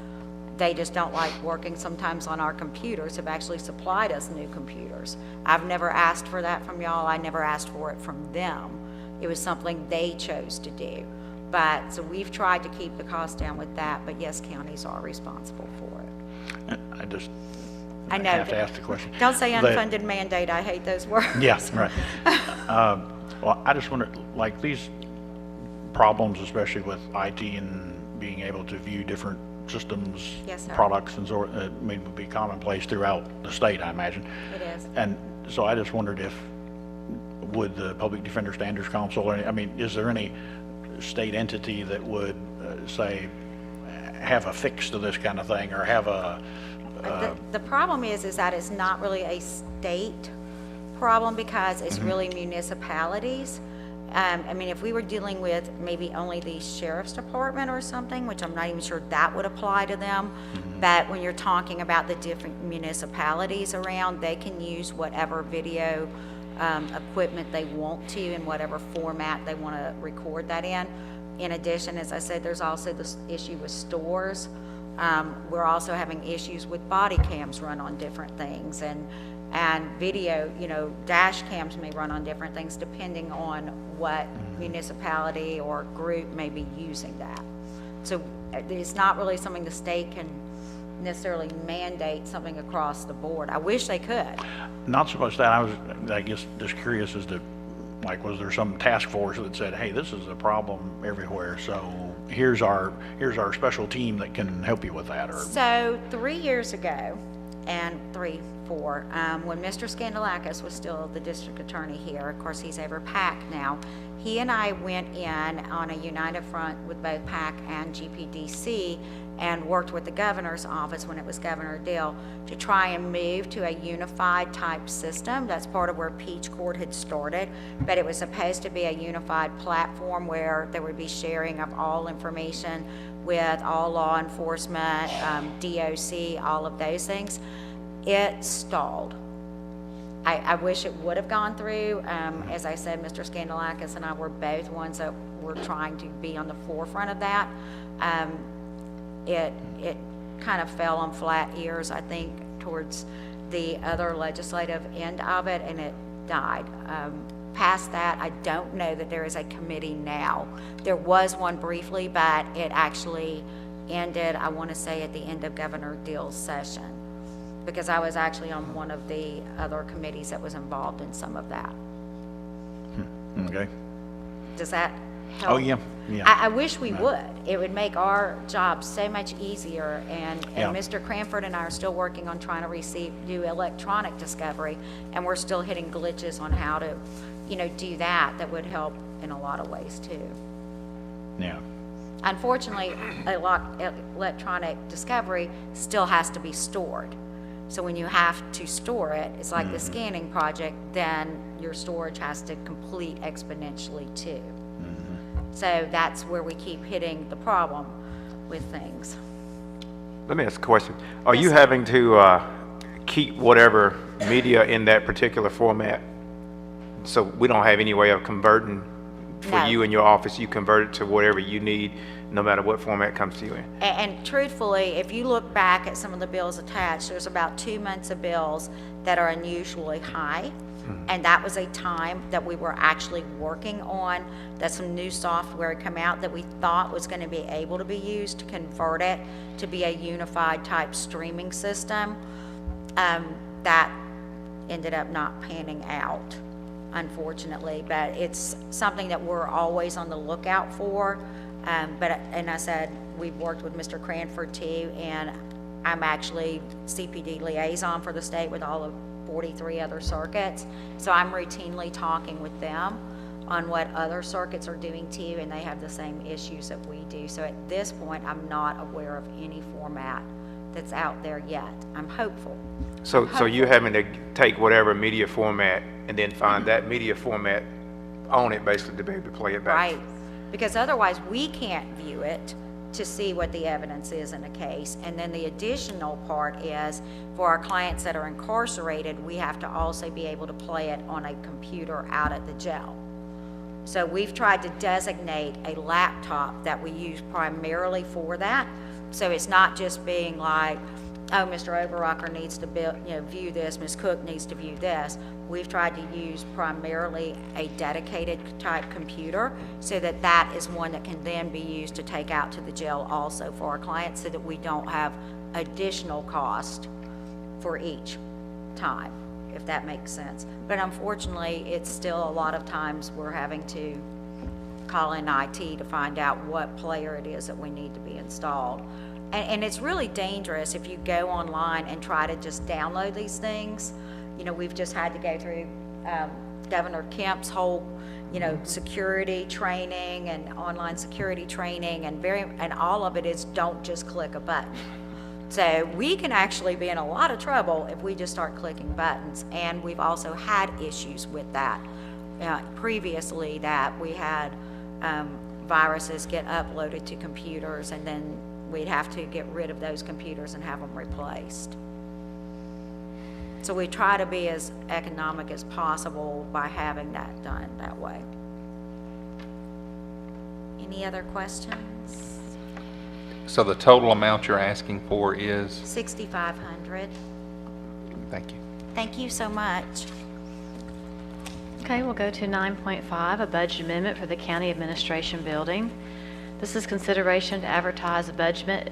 Speaker 9: they just don't like working sometimes on our computers, have actually supplied us new computers. I've never asked for that from y'all. I never asked for it from them. It was something they chose to do. So we've tried to keep the cost down with that, but yes, counties are responsible for it. I know.
Speaker 3: have to ask the question.
Speaker 9: Don't say
Speaker 3: That-
Speaker 9: unfunded mandate. I hate those words.
Speaker 3: Yeah, right. Well, I just wonder, like these problems, especially with IT and being able to view different systems,
Speaker 9: Yes, sir.
Speaker 3: products, and sort, I mean, would be commonplace throughout the state, I imagine.
Speaker 9: It is.
Speaker 3: And so I just wondered if, would the Public Defender Standards Council, or, I mean, is there any state entity that would, say, have a fix to this kind of thing, or have a,
Speaker 9: The problem is that it's not really a state problem because it's really municipalities. I mean, if we were dealing with maybe only the sheriff's department or something, which I'm not even sure that would apply to them, but when you're talking about the different municipalities around, they can use whatever video equipment they want to in whatever format they want to record that in. In addition, as I said, there's also this issue with stores. We're also having issues with body cams run on different things, and video, you know, dash cams may run on different things depending on what municipality or group may be using that. So it's not really something the state can necessarily mandate something across the board. I wish they could.
Speaker 3: not so much that, I guess, just curious as to, like, was there some task force that said, hey, this is a problem everywhere, so here's our special team that can help you with that, or?
Speaker 9: So 3 years ago, and 4, when Mr. Scandalakis was still the district attorney here, of course, he's over PAC now, he and I went in on a united front with both PAC and GPDC and worked with the governor's office when it was Governor Dill to try and move to a unified type system. That's part of where Peach Court had started, but it was supposed to be a unified platform where there would be sharing of all information with all law enforcement, DOC, all of those things. It stalled. I wish it would have gone through. As I said, Mr. Scandalakis and I were both ones that were trying to be on the forefront of that. It kind of fell on flat ears, I think, towards the other legislative end of it, and it died. Past that, I don't know that there is a committee now. There was one briefly, but it actually ended, I want to say, at the end of Governor Dill's session, because I was actually on one of the other committees that was involved in some of that.
Speaker 3: Okay.
Speaker 9: Does that help?
Speaker 3: Oh, yeah, yeah.
Speaker 9: I wish we would. It would make our job so much easier, and
Speaker 3: Yeah.
Speaker 9: Mr. Cranford and I are still working on trying to do electronic discovery, and we're still hitting glitches on how to, you know, do that. That would help in a lot of ways too.
Speaker 3: Yeah.
Speaker 9: Unfortunately, electronic discovery still has to be stored. So when you have to store it, it's like the scanning project, then your storage has to complete exponentially too. So that's where we keep hitting the problem with things.
Speaker 10: Let me ask a question. Are
Speaker 9: Yes,
Speaker 10: you
Speaker 9: sir.
Speaker 10: having to keep whatever media in that particular format? So we don't have any way of converting for
Speaker 9: No.
Speaker 10: you in your office? You convert it to whatever you need, no matter what format comes to you in?
Speaker 9: And truthfully, if you look back at some of the bills attached, there's about 2 months of bills that are unusually high. And that was a time that we were actually working on, that some new software had come out that we thought was going to be able to be used to convert it to be a unified type streaming system. That ended up not panning out, unfortunately, but it's something that we're always on the lookout for. And I said, we've worked with Mr. Cranford too, and I'm actually CPD liaison for the state with all of 43 other circuits. So I'm routinely talking with them on what other circuits are doing too, and they have the same issues that we do. So at this point, I'm not aware of any format that's out there yet. I'm hopeful.
Speaker 10: So you're having to take whatever media format and then find that media format on it, basically, to be able to play it back?
Speaker 9: Right, because otherwise we can't view it to see what the evidence is in a case. And then the additional part is, for our clients that are incarcerated, we have to also be able to play it on a computer out at the jail. So we've tried to designate a laptop that we use primarily for that. So it's not just being like, oh, Mr. Overrocker needs to view this, Ms. Cook needs to view this. We've tried to use primarily a dedicated type computer so that that is one that can then be used to take out to the jail also for our clients, so that we don't have additional cost for each time, if that makes sense. But unfortunately, it's still a lot of times we're having to call in IT to find out what player it is that we need to be installed. and it's really dangerous if you go online and try to just download these things. You know, we've just had to go through Governor Kemp's whole, you know, security training and online security training, and all of it is don't just click a button. So we can actually be in a lot of trouble if we just start clicking buttons. And we've also had issues with that previously, that we had viruses get uploaded to computers, and then we'd have to get rid of those computers and have them replaced. So we try to be as economic as possible by having that done that way. Any other questions?
Speaker 4: So the total amount you're asking for is?
Speaker 9: $6,500.
Speaker 4: Thank you.
Speaker 9: Thank you so much.
Speaker 1: Okay, we'll go to 9.5, a budget amendment for the County Administration Building. This is consideration to advertise a budget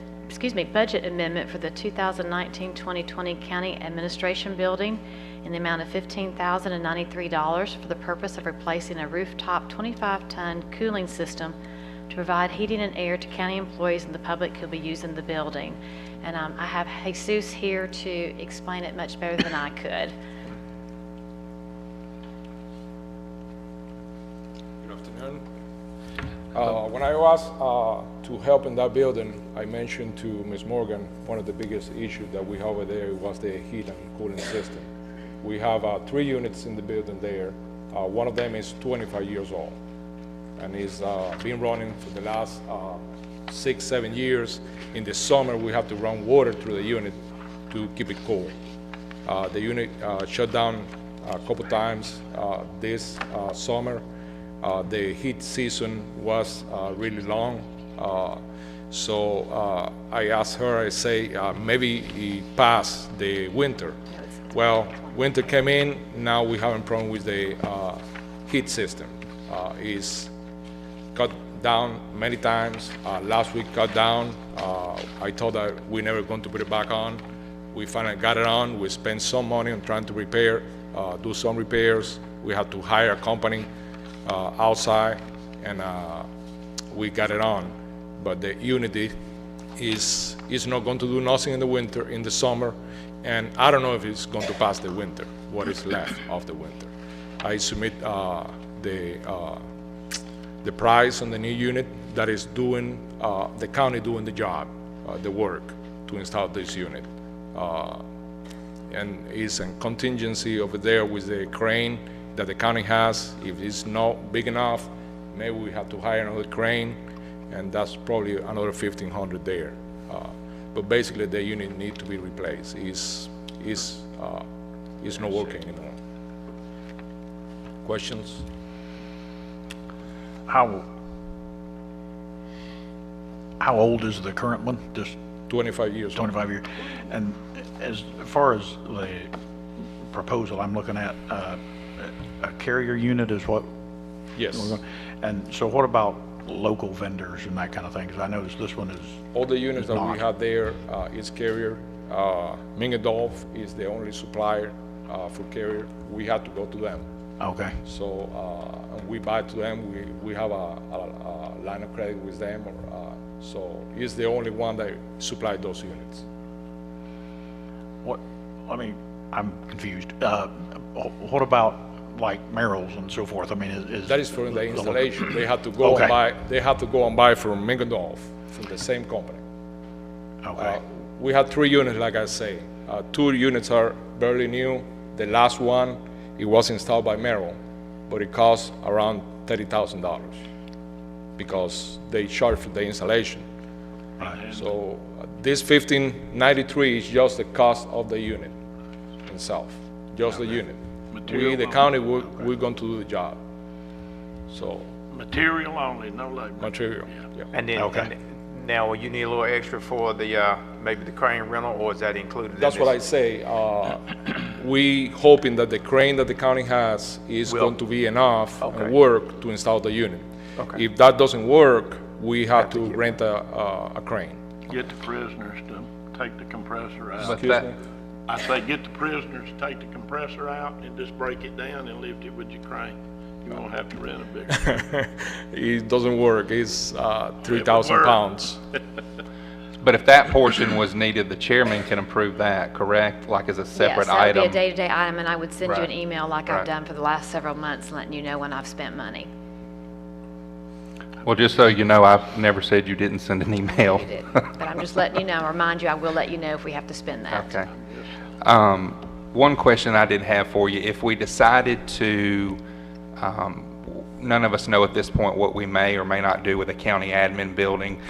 Speaker 1: amendment for the 2019-2020 County Administration Building in the amount of $15,093 for the purpose of replacing a rooftop 25-ton cooling system to provide heating and air to county employees and the public who will be using the building. And I have Jesus here to explain it much better than I could.
Speaker 11: Good afternoon. When I was to help in that building, I mentioned to Ms. Morgan, one of the biggest issues that we have over there was the heat and cooling system. We have 3 units in the building there. One of them is 25 years old, and it's been running for the last 6-7 years. In the summer, we have to run water through the unit to keep it cool. The unit shut down a couple times this summer. The heat season was really long, so I asked her, I say, maybe it passed the winter. Well, winter came in, now we have a problem with the heat system. It's cut down many times. Last week cut down. I thought that we're never going to put it back on. We finally got it on. We spent some money on trying to repair, do some repairs. We had to hire a company outside, and we got it on. But the unit is not going to do nothing in the winter, in the summer, and I don't know if it's going to pass the winter, what is left of the winter. I submit the price on the new unit that is doing, the county doing the job, the work to install this unit. And it's a contingency over there with the crane that the county has. If it's not big enough, maybe we have to hire another crane, and that's probably another $1,500 there. But basically, the unit needs to be replaced. It's not working anymore. Questions?
Speaker 3: How old is the current one? Just
Speaker 11: 25 years old.
Speaker 3: 25 years. And as far as the proposal I'm looking at, a carrier unit is what?
Speaker 11: Yes.
Speaker 3: And so what about local vendors and that kind of thing? Because I noticed this one is
Speaker 11: All the units that we
Speaker 3: not.
Speaker 11: have there is Carrier. Mingadolf is the only supplier for Carrier. We have to go to them.
Speaker 3: Okay.
Speaker 11: So we buy to them. We have a line of credit with them. So he's the only one that supplied those units.
Speaker 3: What, I mean, I'm confused. What about like Merrill's and so forth? I mean, is
Speaker 11: That is for the installation. They have to go
Speaker 3: Okay.
Speaker 11: and buy. They have to go and buy from Mingadolf, from the same company.
Speaker 3: Okay.
Speaker 11: We have 3 units, like I say. 2 units are barely new. The last one, it was installed by Merrill, but it cost around $30,000 because they charge for the installation.
Speaker 3: Right.
Speaker 11: So this $1,593 is just the cost of the unit itself, just the unit. We, the county, we're going to do the job. So
Speaker 5: Material only, no labor.
Speaker 11: material, yeah.
Speaker 10: And then,
Speaker 3: Okay.
Speaker 10: and now, you need a little extra for the, maybe the crane rental, or is that included in
Speaker 11: That's what I
Speaker 10: this?
Speaker 11: say. We hoping that the crane that the county has is
Speaker 10: Will.
Speaker 11: going to be enough
Speaker 10: Okay.
Speaker 11: and work to install the unit.
Speaker 10: Okay.
Speaker 11: If that doesn't work, we have to rent a crane.
Speaker 5: Get the prisoners to take the compressor out.
Speaker 4: But
Speaker 11: Excuse
Speaker 4: that,
Speaker 11: me?
Speaker 5: I say, get the prisoners to take the compressor out and just break it down and lift it with your crane. You won't have to rent a bigger.
Speaker 11: It doesn't work. It's 3,000
Speaker 5: work.
Speaker 11: pounds.
Speaker 4: But if that portion was needed, the chairman can approve that, correct? Like as a separate
Speaker 1: Yes, that would
Speaker 4: item?
Speaker 1: be a day-to-day item, and I would send you an
Speaker 4: Right.
Speaker 1: email like
Speaker 4: Right.
Speaker 1: I've done for the last several months, letting you know when I've spent money.
Speaker 4: Well, just so you know, I've never said you didn't send an email.
Speaker 1: You did. But I'm just letting you know, remind you, I will let you know if we have to spend that.
Speaker 4: Okay. One question I did have for you, if we decided to, none of us know at this point what we may or may not do with a county admin building,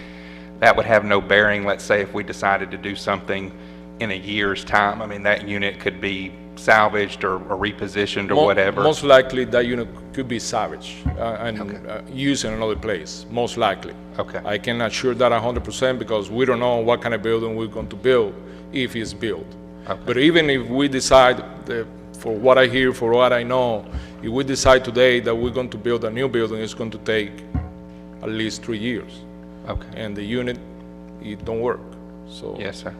Speaker 4: that would have no bearing, let's say if we decided to do something in a year's time. I mean, that unit could be salvaged or repositioned or whatever.
Speaker 11: Most likely, that unit could be salvaged and used in another place, most likely.
Speaker 4: Okay.
Speaker 11: I can assure that 100% because we don't know what kind of building we're going to build if it's built.
Speaker 4: Okay.
Speaker 11: But even if we decide, for what I hear, for what I know, if we decide today that we're going to build a new building, it's going to take at least 3 years.
Speaker 4: Okay.
Speaker 11: And the unit, it don't work. So
Speaker 4: Yes, sir.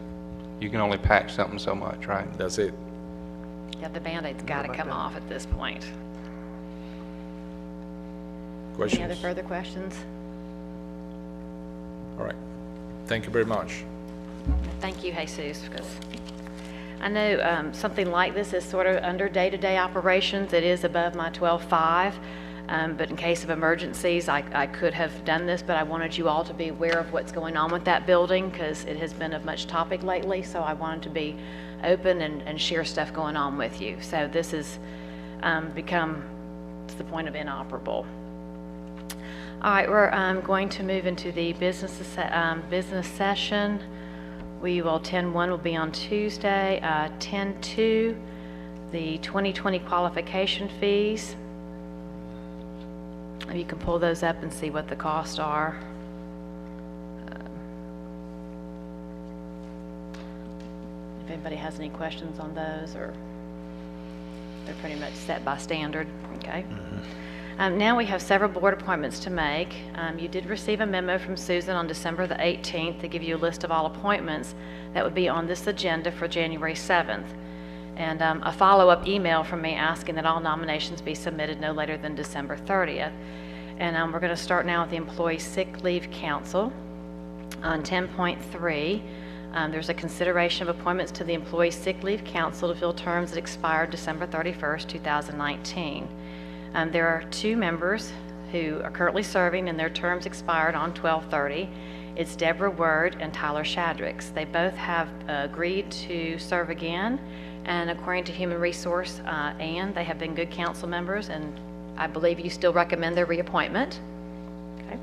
Speaker 4: You can only patch something so much, right?
Speaker 11: that's it.
Speaker 1: Yeah, the Band-Aid's got to come off at this point. Any other
Speaker 11: Questions?
Speaker 1: further questions?
Speaker 11: All right. Thank you very much.
Speaker 1: Thank you, Jesus, because I know something like this is sort of under day-to-day operations. It is above my 12.5, but in case of emergencies, I could have done this, but I wanted you all to be aware of what's going on with that building because it has been of much topic lately, so I wanted to be open and share stuff going on with you. So this has become to the point of inoperable. All right, we're going to move into the business session. We will, 10-1 will be on Tuesday. 10-2, the 2020 qualification fees. You can pull those up and see what the costs are. If anybody has any questions on those, or they're pretty much set by standard, okay? Now we have several board appointments to make. You did receive a memo from Susan on December the 18th to give you a list of all appointments that would be on this agenda for January 7th. And a follow-up email from me asking that all nominations be submitted no later than December 30th. And we're going to start now with the Employee Sick Leave Council. On 10.3, there's a consideration of appointments to the Employee Sick Leave Council to fill terms that expired December 31st, 2019. There are 2 members who are currently serving and their terms expired on 12/30. It's Deborah Word and Tyler Shadricks. They both have agreed to serve again, and according to Human Resource, Ann, they have been good council members, and I believe you still recommend their reappointment. Okay.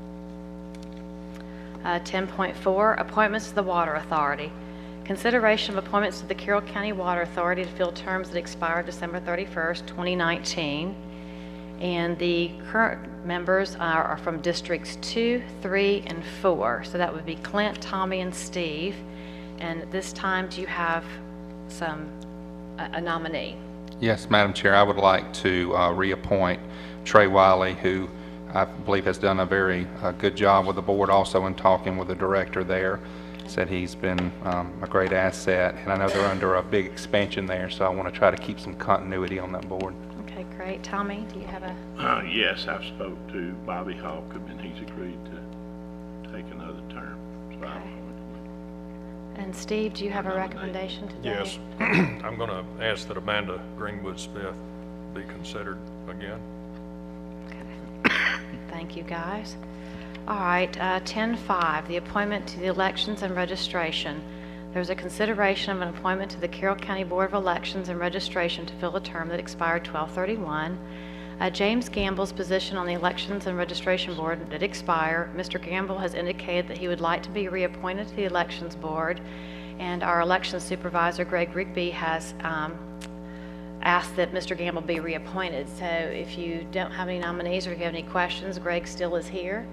Speaker 1: 10.4, appointments to the Water Authority. Consideration of appointments to the Carroll County Water Authority to fill terms that expired December 31st, 2019. And the current members are from districts 2, 3, and 4. So that would be Clint, Tommy, and Steve. And at this time, do you have a nominee?
Speaker 4: Yes, Madam Chair, I would like to reappoint Trey Wiley, who I believe has done a very good job with the board, also in talking with the director there. Said he's been a great asset, and I know they're under a big expansion there, so I want to try to keep some continuity on that board.
Speaker 1: Okay, great. Tommy, do you have a?
Speaker 5: Yes, I've spoke to Bobby Holcomb, and he's agreed to take another term. So I
Speaker 1: And Steve, do you have a recommendation today?
Speaker 7: Yes. I'm going to ask that Amanda Greenwood-Smith be considered again.
Speaker 1: Okay. Thank you, guys. All right, 10.5, the appointment to the Elections and Registration. There's a consideration of an appointment to the Carroll County Board of Elections and Registration to fill a term that expired 12/31. James Gamble's position on the Elections and Registration Board did expire. Mr. Gamble has indicated that he would like to be reappointed to the Elections Board, and our election supervisor, Greg Rigby, has asked that Mr. Gamble be reappointed. So if you don't have any nominees or if you have any questions, Greg still is here.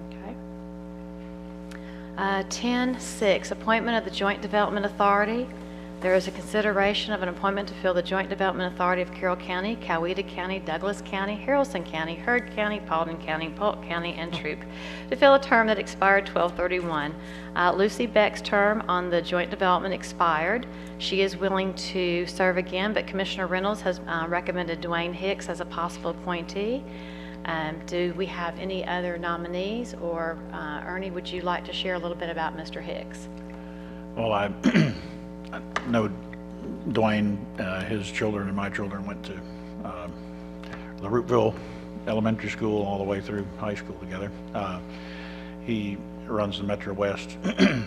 Speaker 1: Okay. 10.6, appointment of the Joint Development Authority. There is a consideration of an appointment to fill the Joint Development Authority of Carroll County, Coweta County, Douglas County, Haralson County, Heard County, Paulding County, Polk County, and Troup, to fill a term that expired 12/31. Lucy Beck's term on the Joint Development expired. She is willing to serve again, but Commissioner Reynolds has recommended Dwayne Hicks as a possible appointee. Do we have any other nominees, or Ernie, would you like to share a little bit about Mr. Hicks?
Speaker 3: Well, I know Dwayne, his children and my children went to the Rootville Elementary School all the way through high school together. He runs the Metro West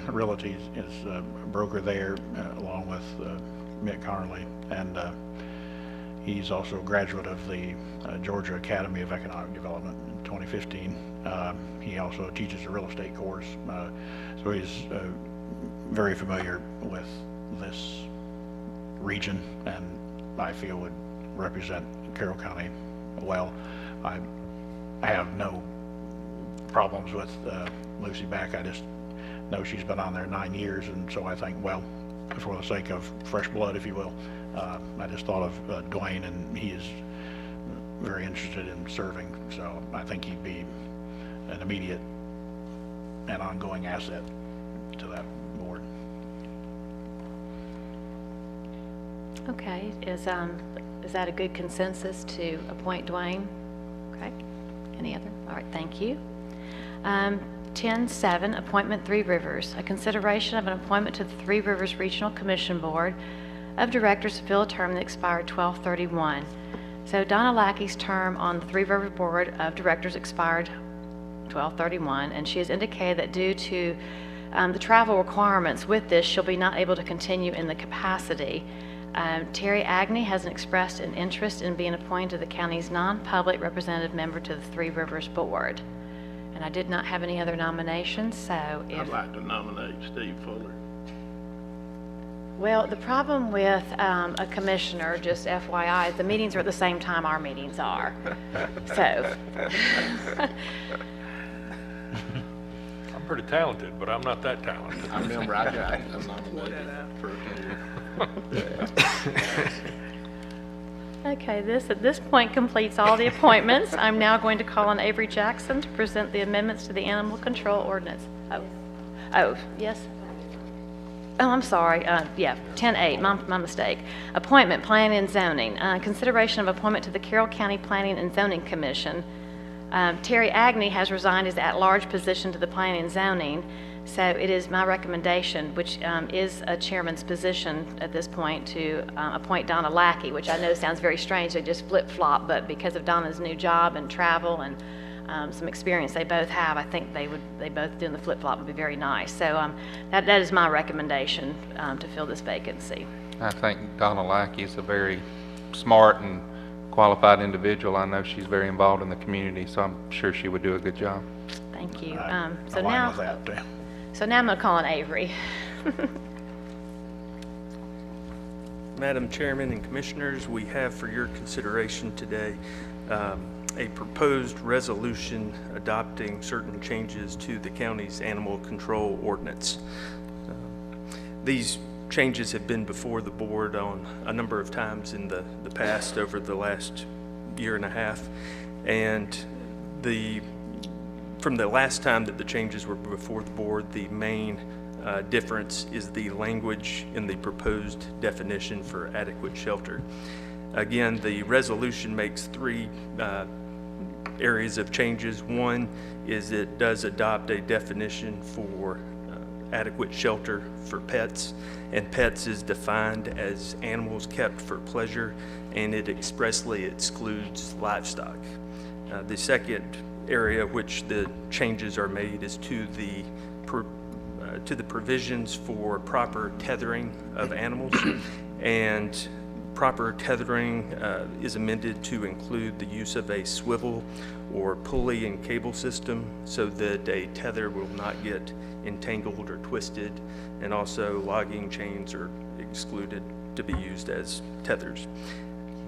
Speaker 3: Realty, is a broker there, along with Mick Carnley, and he's also a graduate of the Georgia Academy of Economic Development in 2015. He also teaches a real estate course, so he's very familiar with this region, and I feel would represent Carroll County well. I have no problems with Lucy Beck. I just know she's been on there 9 years, and so I think, well, for the sake of fresh blood, if you will, I just thought of Dwayne, and he is very interested in serving, so I think he'd be an immediate and ongoing asset to that board.
Speaker 1: Okay, is that a good consensus to appoint Dwayne? Okay, any other? All right, thank you. 10.7, appointment Three Rivers. A consideration of an appointment to the Three Rivers Regional Commission Board of Directors to fill a term that expired 12/31. So Donna Lackey's term on the Three Rivers Board of Directors expired 12/31, and she has indicated that due to the travel requirements with this, she'll be not able to continue in the capacity. Terry Agnew has expressed an interest in being appointed to the county's non-public representative member to the Three Rivers Board. And I did not have any other nominations, so if...
Speaker 5: I'd like to nominate Steve Fuller.
Speaker 1: Well, the problem with a commissioner, just FYI, is the meetings are at the same time our meetings are. So...
Speaker 7: I'm pretty talented, but I'm not that talented.
Speaker 5: I remember I got nominated for a committee.
Speaker 1: Okay, at this point completes all the appointments. I'm now going to call on Avery Jackson to present the amendments to the Animal Control Ordinance. Oh, yes? Oh, I'm sorry. Yeah, 10.8, my mistake. Appointment, Planning and Zoning. Consideration of appointment to the Carroll County Planning and Zoning Commission. Terry Agnew has resigned his at-large position to the Planning and Zoning, so it is my recommendation, which is a chairman's position at this point, to appoint Donna Lackey, which I know sounds very strange, they just flip-flop, but because of Donna's new job and travel and some experience they both have, I think they both doing the flip-flop would be very nice. So that is my recommendation to fill this vacancy.
Speaker 4: I think Donna Lackey is a very smart and qualified individual. I know she's very involved in the community, so I'm sure she would do a good job.
Speaker 1: Thank you.
Speaker 3: I
Speaker 1: So
Speaker 3: align
Speaker 1: now,
Speaker 3: with that.
Speaker 1: so now I'm going to call on Avery.
Speaker 12: Madam Chairman and Commissioners, we have for your consideration today a proposed resolution adopting certain changes to the county's animal control ordinance. These changes have been before the board on a number of times in the past over the last year and a half, and from the last time that the changes were before the board, the main difference is the language in the proposed definition for adequate shelter. Again, the resolution makes three areas of changes. One is it does adopt a definition for adequate shelter for pets, and pets is defined as animals kept for pleasure, and it expressly excludes livestock. The second area which the changes are made is to the provisions for proper tethering of animals, and proper tethering is amended to include the use of a swivel or pulley and cable system so that a tether will not get entangled or twisted, and also logging chains are excluded to be used as tethers.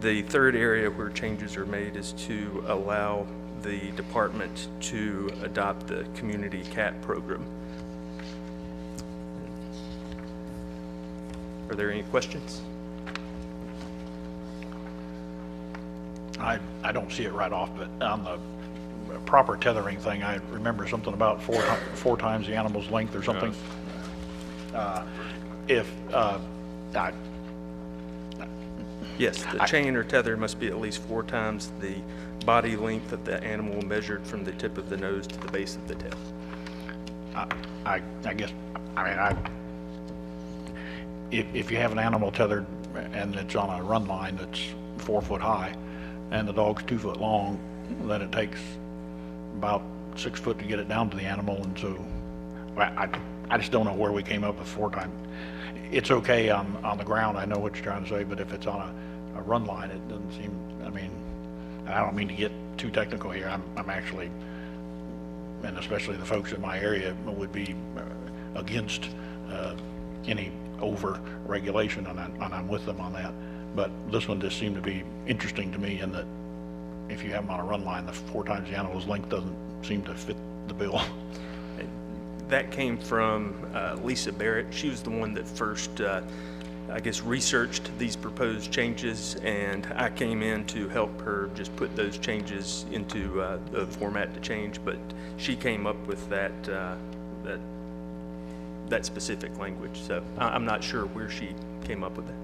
Speaker 12: The third area where changes are made is to allow the department to adopt the community cat program. Are there any questions?
Speaker 3: I don't see it right off, but on the proper tethering thing, I remember something about four times the animal's length or something.
Speaker 12: Yes, the chain or tether must be at least 4 times the body length of the animal measured from the tip of the nose to the base of the tail.
Speaker 3: I guess, I mean, if you have an animal tethered and it's on a run line that's 4 foot high and the dog's 2 foot long, then it takes about 6 foot to get it down to the animal, and so I just don't know where we came up with 4 times. It's okay on the ground, I know what you're trying to say, but if it's on a run line, it doesn't seem, I mean, I don't mean to get too technical here. I'm actually, and especially the folks in my area would be against any over regulation, and I'm with them on that. But this one just seemed to be interesting to me in that if you have them on a run line, the 4 times the animal's length doesn't seem to fit the bill.
Speaker 12: That came from Lisa Barrett. She was the one that first, I guess, researched these proposed changes, and I came in to help her just put those changes into the format to change, but she came up with that specific language. So I'm not sure where she came up with that.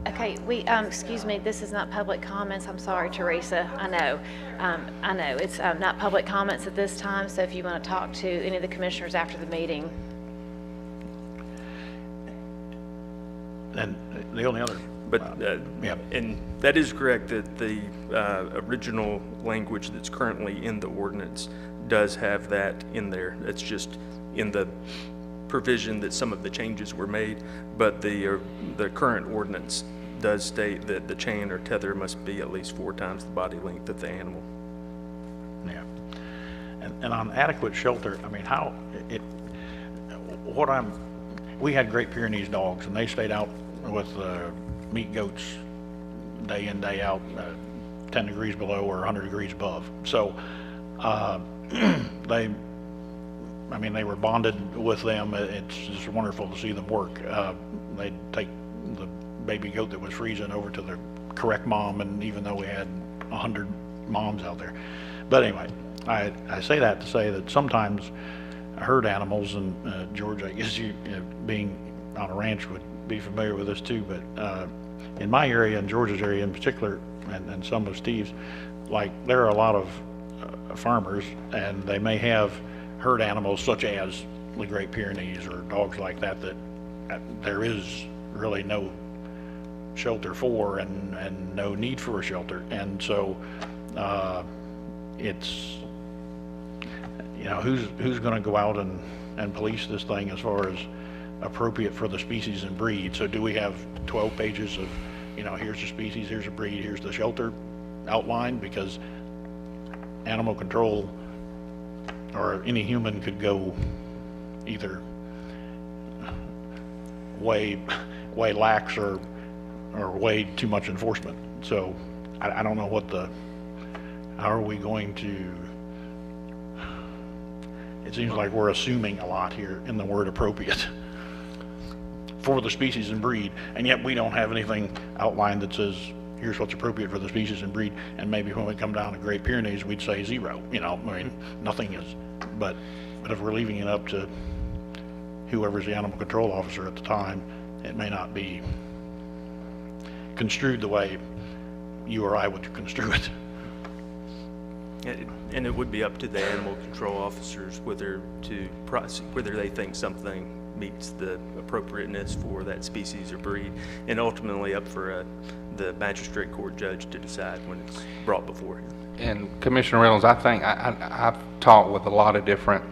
Speaker 1: Okay, excuse me, this is not public comments. I'm sorry, Teresa. I know. It's not public comments at this time, so if you want to talk to any of the commissioners after the meeting.
Speaker 3: And the only other,
Speaker 12: But,
Speaker 3: yeah.
Speaker 12: and that is correct, that the original language that's currently in the ordinance does have that in there. It's just in the provision that some of the changes were made, but the current ordinance does state that the chain or tether must be at least 4 times the body length of the animal.
Speaker 3: Yeah. And on adequate shelter, I mean, we had Great Pyrenees dogs, and they stayed out with meat goats day in, day out, 10 degrees below or 100 degrees above. So they were bonded with them. It's just wonderful to see them work. They'd take the baby goat that was freezing over to the correct mom, and even though we had 100 moms out there. But anyway, I say that to say that sometimes herd animals, and George, I guess you being on a ranch would be familiar with this too, but in my area, in George's area in particular, and some of Steve's, like there are a lot of farmers, and they may have herd animals such as the Great Pyrenees or dogs like that there is really no shelter for and no need for a shelter. And so it's, who's going to go out and police this thing as far as appropriate for the species and breed? So do we have 12 pages of, here's the species, here's the breed, here's the shelter outline? Because animal control or any human could go either way lax or way too much enforcement. So I don't know how are we going to, it seems like we're assuming a lot here in the word appropriate for the species and breed, and yet we don't have anything outlined that says here's what's appropriate for the species and breed. And maybe when we come down to Great Pyrenees, we'd say 0. Nothing is. But if we're leaving it up to whoever's the animal control officer at the time, it may not be construed the way you or I would construe it.
Speaker 12: And it would be up to the animal control officers whether they think something meets the appropriateness for that species or breed, and ultimately up for the magistrate court judge to decide when it's brought before him.
Speaker 4: And Commissioner Reynolds, I think I've talked with a lot of different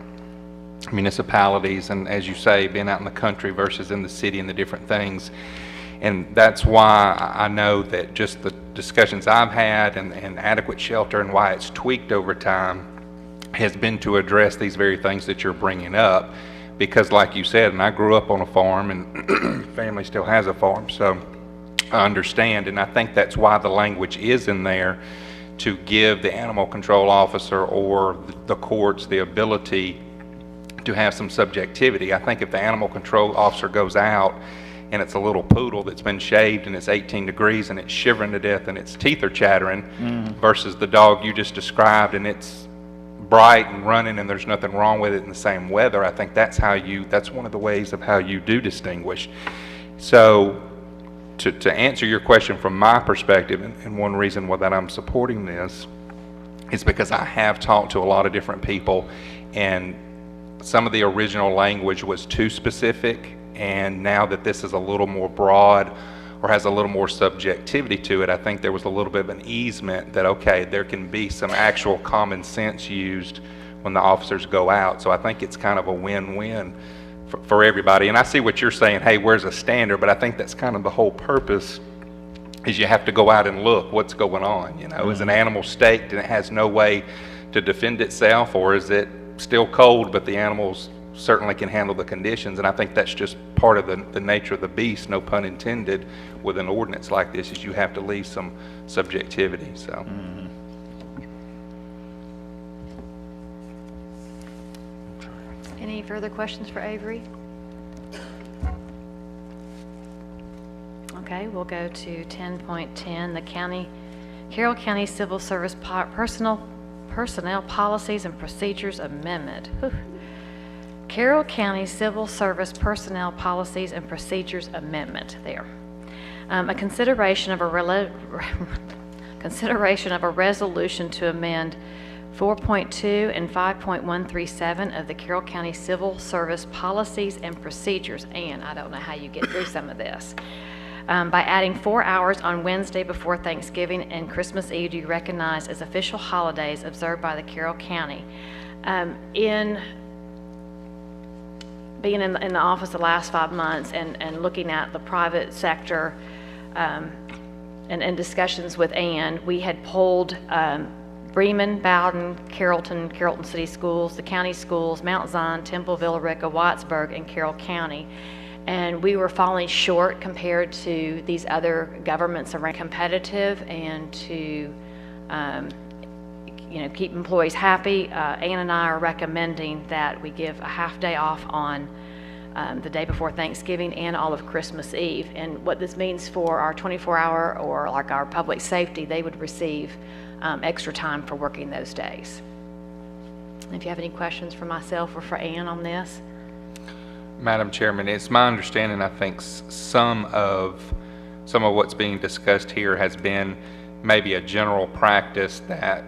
Speaker 4: municipalities, and as you say, being out in the country versus in the city and the different things. And that's why I know that just the discussions I've had and adequate shelter and why it's tweaked over time has been to address these very things that you're bringing up. Because like you said, and I grew up on a farm, and family still has a farm, so I understand. And I think that's why the language is in there, to give the animal control officer or the courts the ability to have some subjectivity. I think if the animal control officer goes out and it's a little poodle that's been shaved and it's 18 degrees and it's shivering to death and its teeth are chattering, versus the dog you just described and it's bright and running and there's nothing wrong with it in the same weather, I think that's one of the ways of how you do distinguish. So to answer your question from my perspective, and one reason why that I'm supporting this is because I have talked to a lot of different people, and some of the original language was too specific, and now that this is a little more broad or has a little more subjectivity to it, I think there was a little bit of an easement that, okay, there can be some actual common sense used when the officers go out. So I think it's kind of a win-win for everybody. And I see what you're saying, hey, where's a standard? But I think that's kind of the whole purpose, is you have to go out and look what's going on. You know, is an animal staked and it has no way to defend itself, or is it still cold but the animals certainly can handle the conditions? And I think that's just part of the nature of the beast, no pun intended, with an ordinance like this, is you have to leave some subjectivity. So.
Speaker 1: Any further questions for Avery? Okay, we'll go to 10.10, the Carroll County Civil Service Personnel Policies and Procedures Amendment. Whew. Carroll County Civil Service Personnel Policies and Procedures Amendment there. A consideration of a resolution to amend 4.2 and 5.137 of the Carroll County Civil Service Policies and Procedures, and I don't know how you get through some of this, by adding 4 hours on Wednesday before Thanksgiving and Christmas Eve to be recognized as official holidays observed by the Carroll County. In being in the office the last 5 months and looking at the private sector and discussions with Ann, we had pulled Bremen, Bowden, Carrollton City Schools, the county schools, Mount Zion, Temple, Villarica, Wattsburg, and Carroll County. And we were falling short compared to these other governments around competitive and to keep employees happy. Ann and I are recommending that we give a half day off on the day before Thanksgiving and all of Christmas Eve. And what this means for our 24-hour or like our public safety, they would receive extra time for working those days. If you have any questions for myself or for Ann on this.
Speaker 4: Madam Chairman, it's my understanding, I think some of what's being discussed here has been maybe a general practice that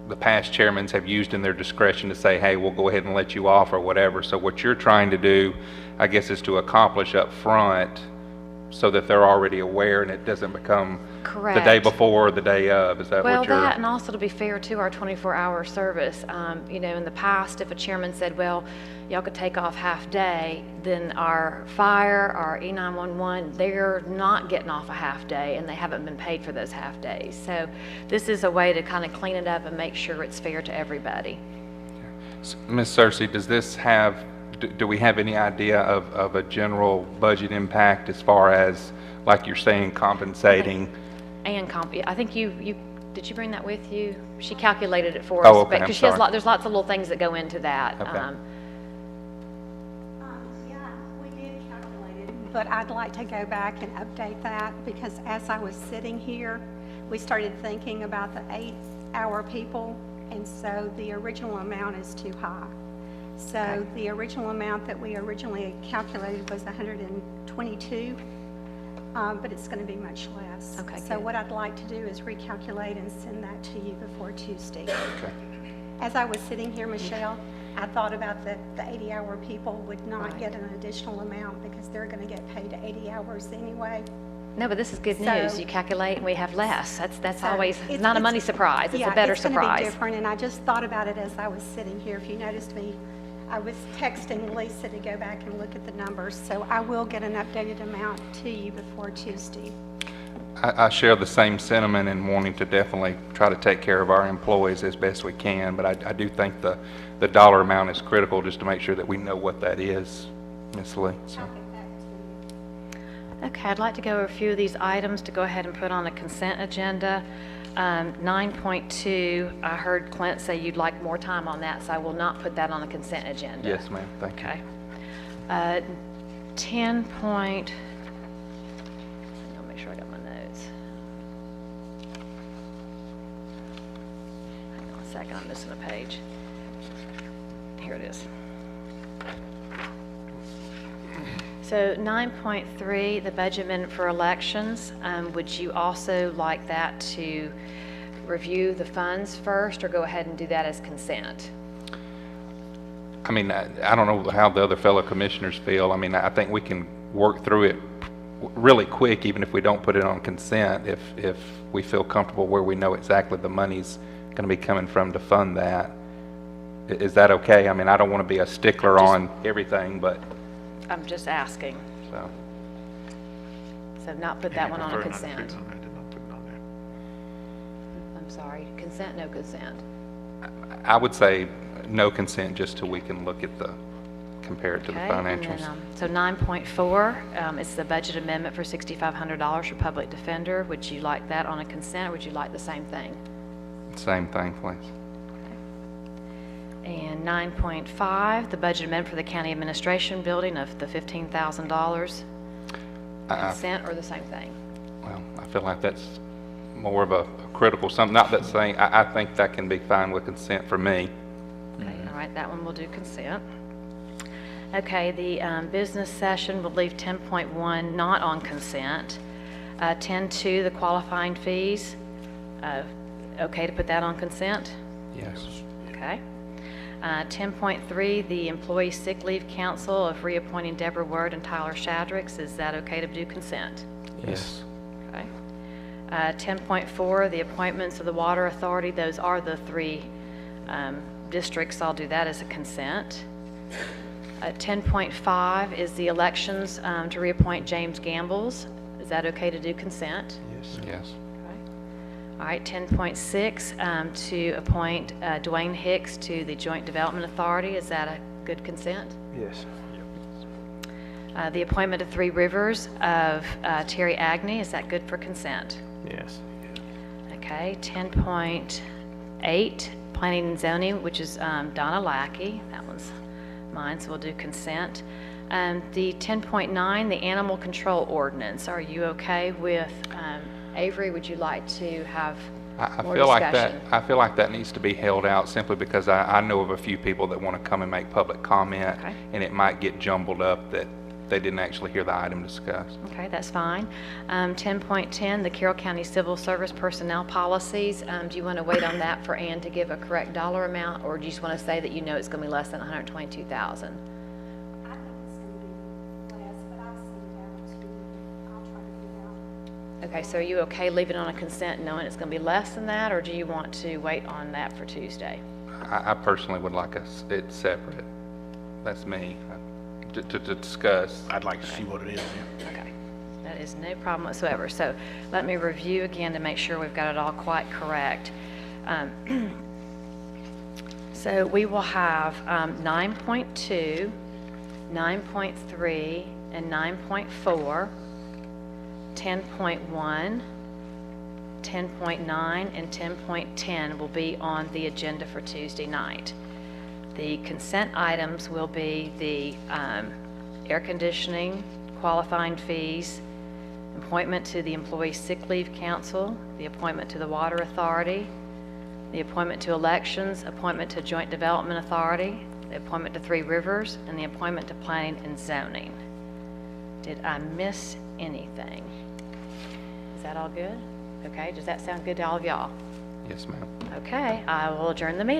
Speaker 4: the past chairmen have used in their discretion to say, hey, we'll go ahead and let you off or whatever. So what you're trying to do, I guess, is to accomplish up front so that they're already aware and it doesn't become
Speaker 1: Correct.
Speaker 4: The day before or the day of. Is that
Speaker 1: well,
Speaker 4: what you're...
Speaker 1: that, and also to be fair to our 24-hour service, in the past, if a chairman said, well, y'all could take off half day, then our fire, our E911, they're not getting off a half day and they haven't been paid for those half days. So this is a way to kind of clean it up and make sure it's fair to everybody.
Speaker 4: Ms. Cersei, does this have, do we have any idea of a general budget impact as far as, like you're saying, compensating?
Speaker 1: And I think did you bring that with you? She calculated it for us.
Speaker 4: Oh, okay,
Speaker 1: Because there's lots of little things that go into that.
Speaker 4: Okay.
Speaker 13: Yeah, we did calculate it, but I'd like to go back and update that, because as I was sitting here, we started thinking about the 8-hour people, and so the original amount is too high. So the original amount that we originally calculated was 122, but it's going to be much less.
Speaker 1: Okay,
Speaker 13: so
Speaker 1: good.
Speaker 13: what I'd like to do is recalculate and send that to you before Tuesday.
Speaker 4: Okay.
Speaker 13: As I was sitting here, Michelle, I thought about the 80-hour people would not
Speaker 1: Right.
Speaker 13: get an additional amount because they're going to get paid 80 hours anyway.
Speaker 1: No, but this is good
Speaker 13: So-
Speaker 1: news. You calculate and we have less. That's
Speaker 13: So
Speaker 1: always
Speaker 13: it's-
Speaker 1: not a
Speaker 13: it's-
Speaker 1: money surprise. It's
Speaker 13: yeah,
Speaker 1: a better
Speaker 13: it's going to be
Speaker 1: surprise.
Speaker 13: different, and I just thought about it as I was sitting here. If you noticed me, I was texting Lisa to go back and look at the numbers, so I will get an updated amount to you before Tuesday.
Speaker 4: I share the same sentiment in wanting to definitely try to take care of our employees as best we can, but I do think the dollar amount is critical just to make sure that we know what that is, Ms. Lee. So.
Speaker 13: I'll get back to you.
Speaker 1: Okay, I'd like to go over a few of these items to go ahead and put on a consent agenda. 9.2, I heard Clint say you'd like more time on that, so I will not put that on the consent agenda.
Speaker 4: Yes, ma'am. Thank you.
Speaker 1: Okay. 10 point, I'll make sure I got my notes. Hang on a second, I'm missing a page. Here it is. So 9.3, the budget amendment for elections, would you also like that to review the funds first, or go ahead and do that as consent?
Speaker 4: I mean, I don't know how the other fellow commissioners feel. I mean, I think we can work through it really quick, even if we don't put it on consent, if we feel comfortable where we know exactly the money's going to be coming from to fund that. Is that okay? I mean, I don't want to be a stickler on everything, but,
Speaker 1: I'm just asking. So not put that one on a consent. I'm sorry, consent, no consent.
Speaker 4: I would say no consent just till we can look at the, compare it to the
Speaker 1: Okay, and
Speaker 4: financials.
Speaker 1: then, so 9.4, it's the budget amendment for $6,500 for public defender. Would you like that on a consent, or would you like the same thing?
Speaker 4: Same thing, please.
Speaker 1: And 9.5, the budget amendment for the county administration building of the $15,000. Consent or the same thing?
Speaker 4: Well, I feel like that's more of a critical something, not that saying, I think that can be fine with consent for me.
Speaker 1: Okay, all right, that one will do consent. Okay, the business session will leave 10.1 not on consent. 10.2, the qualifying fees. Okay to put that on consent?
Speaker 4: Yes.
Speaker 1: Okay. 10.3, the Employee Sick Leave Council of reappointing Deborah Word and Tyler Shadricks. Is that okay to do consent?
Speaker 4: Yes.
Speaker 1: Okay. 10.4, the appointments of the Water Authority. Those are the three districts. I'll do that as a consent. 10.5 is the elections to reappoint James Gambles. Is that okay to do consent?
Speaker 4: Yes.
Speaker 1: All right, 10.6, to appoint Dwayne Hicks to the Joint Development Authority. Is that a good consent?
Speaker 10: Yes.
Speaker 1: The appointment of Three Rivers of Terry Agnew. Is that good for consent?
Speaker 10: Yes.
Speaker 1: Okay, 10.8, Planning and Zoning, which is Donna Lackey. That one's mine, so we'll do consent. The 10.9, the Animal Control Ordinance. Are you okay with, Avery, would you like to have more discussion?
Speaker 4: I feel like that needs to be held out simply because I know of a few people that want to come and make public comment,
Speaker 1: Okay.
Speaker 4: and it might get jumbled up that they didn't actually hear the item discussed.
Speaker 1: Okay, that's fine. 10.10, the Carroll County Civil Service Personnel Policies. Do you want to wait on that for Ann to give a correct dollar amount, or do you just want to say that you know it's going to be less than $122,000?
Speaker 13: I think it's going to be less, but I'll send it out to you. I'll try to figure out.
Speaker 1: Okay, so are you okay leaving it on a consent knowing it's going to be less than that, or do you want to wait on that for Tuesday?
Speaker 4: I personally would like it separate. That's me, to discuss.
Speaker 3: I'd like to see what it is.
Speaker 1: Okay, that is no problem whatsoever. So let me review again to make sure we've got it all quite correct. So we will have 9.2, 9.3, and 9.4, 10.1, 10.9, and 10.10 will be on the agenda for Tuesday night. The consent items will be the air conditioning, qualifying fees, appointment to the Employee Sick Leave Council, the appointment to the Water Authority, the appointment to elections, appointment to Joint Development Authority, the appointment to Three Rivers, and the appointment to Planning and Zoning. Did I miss anything? Is that all good? Okay, does that sound good to all of y'all?
Speaker 4: Yes, ma'am.
Speaker 1: Okay, I will adjourn the meeting.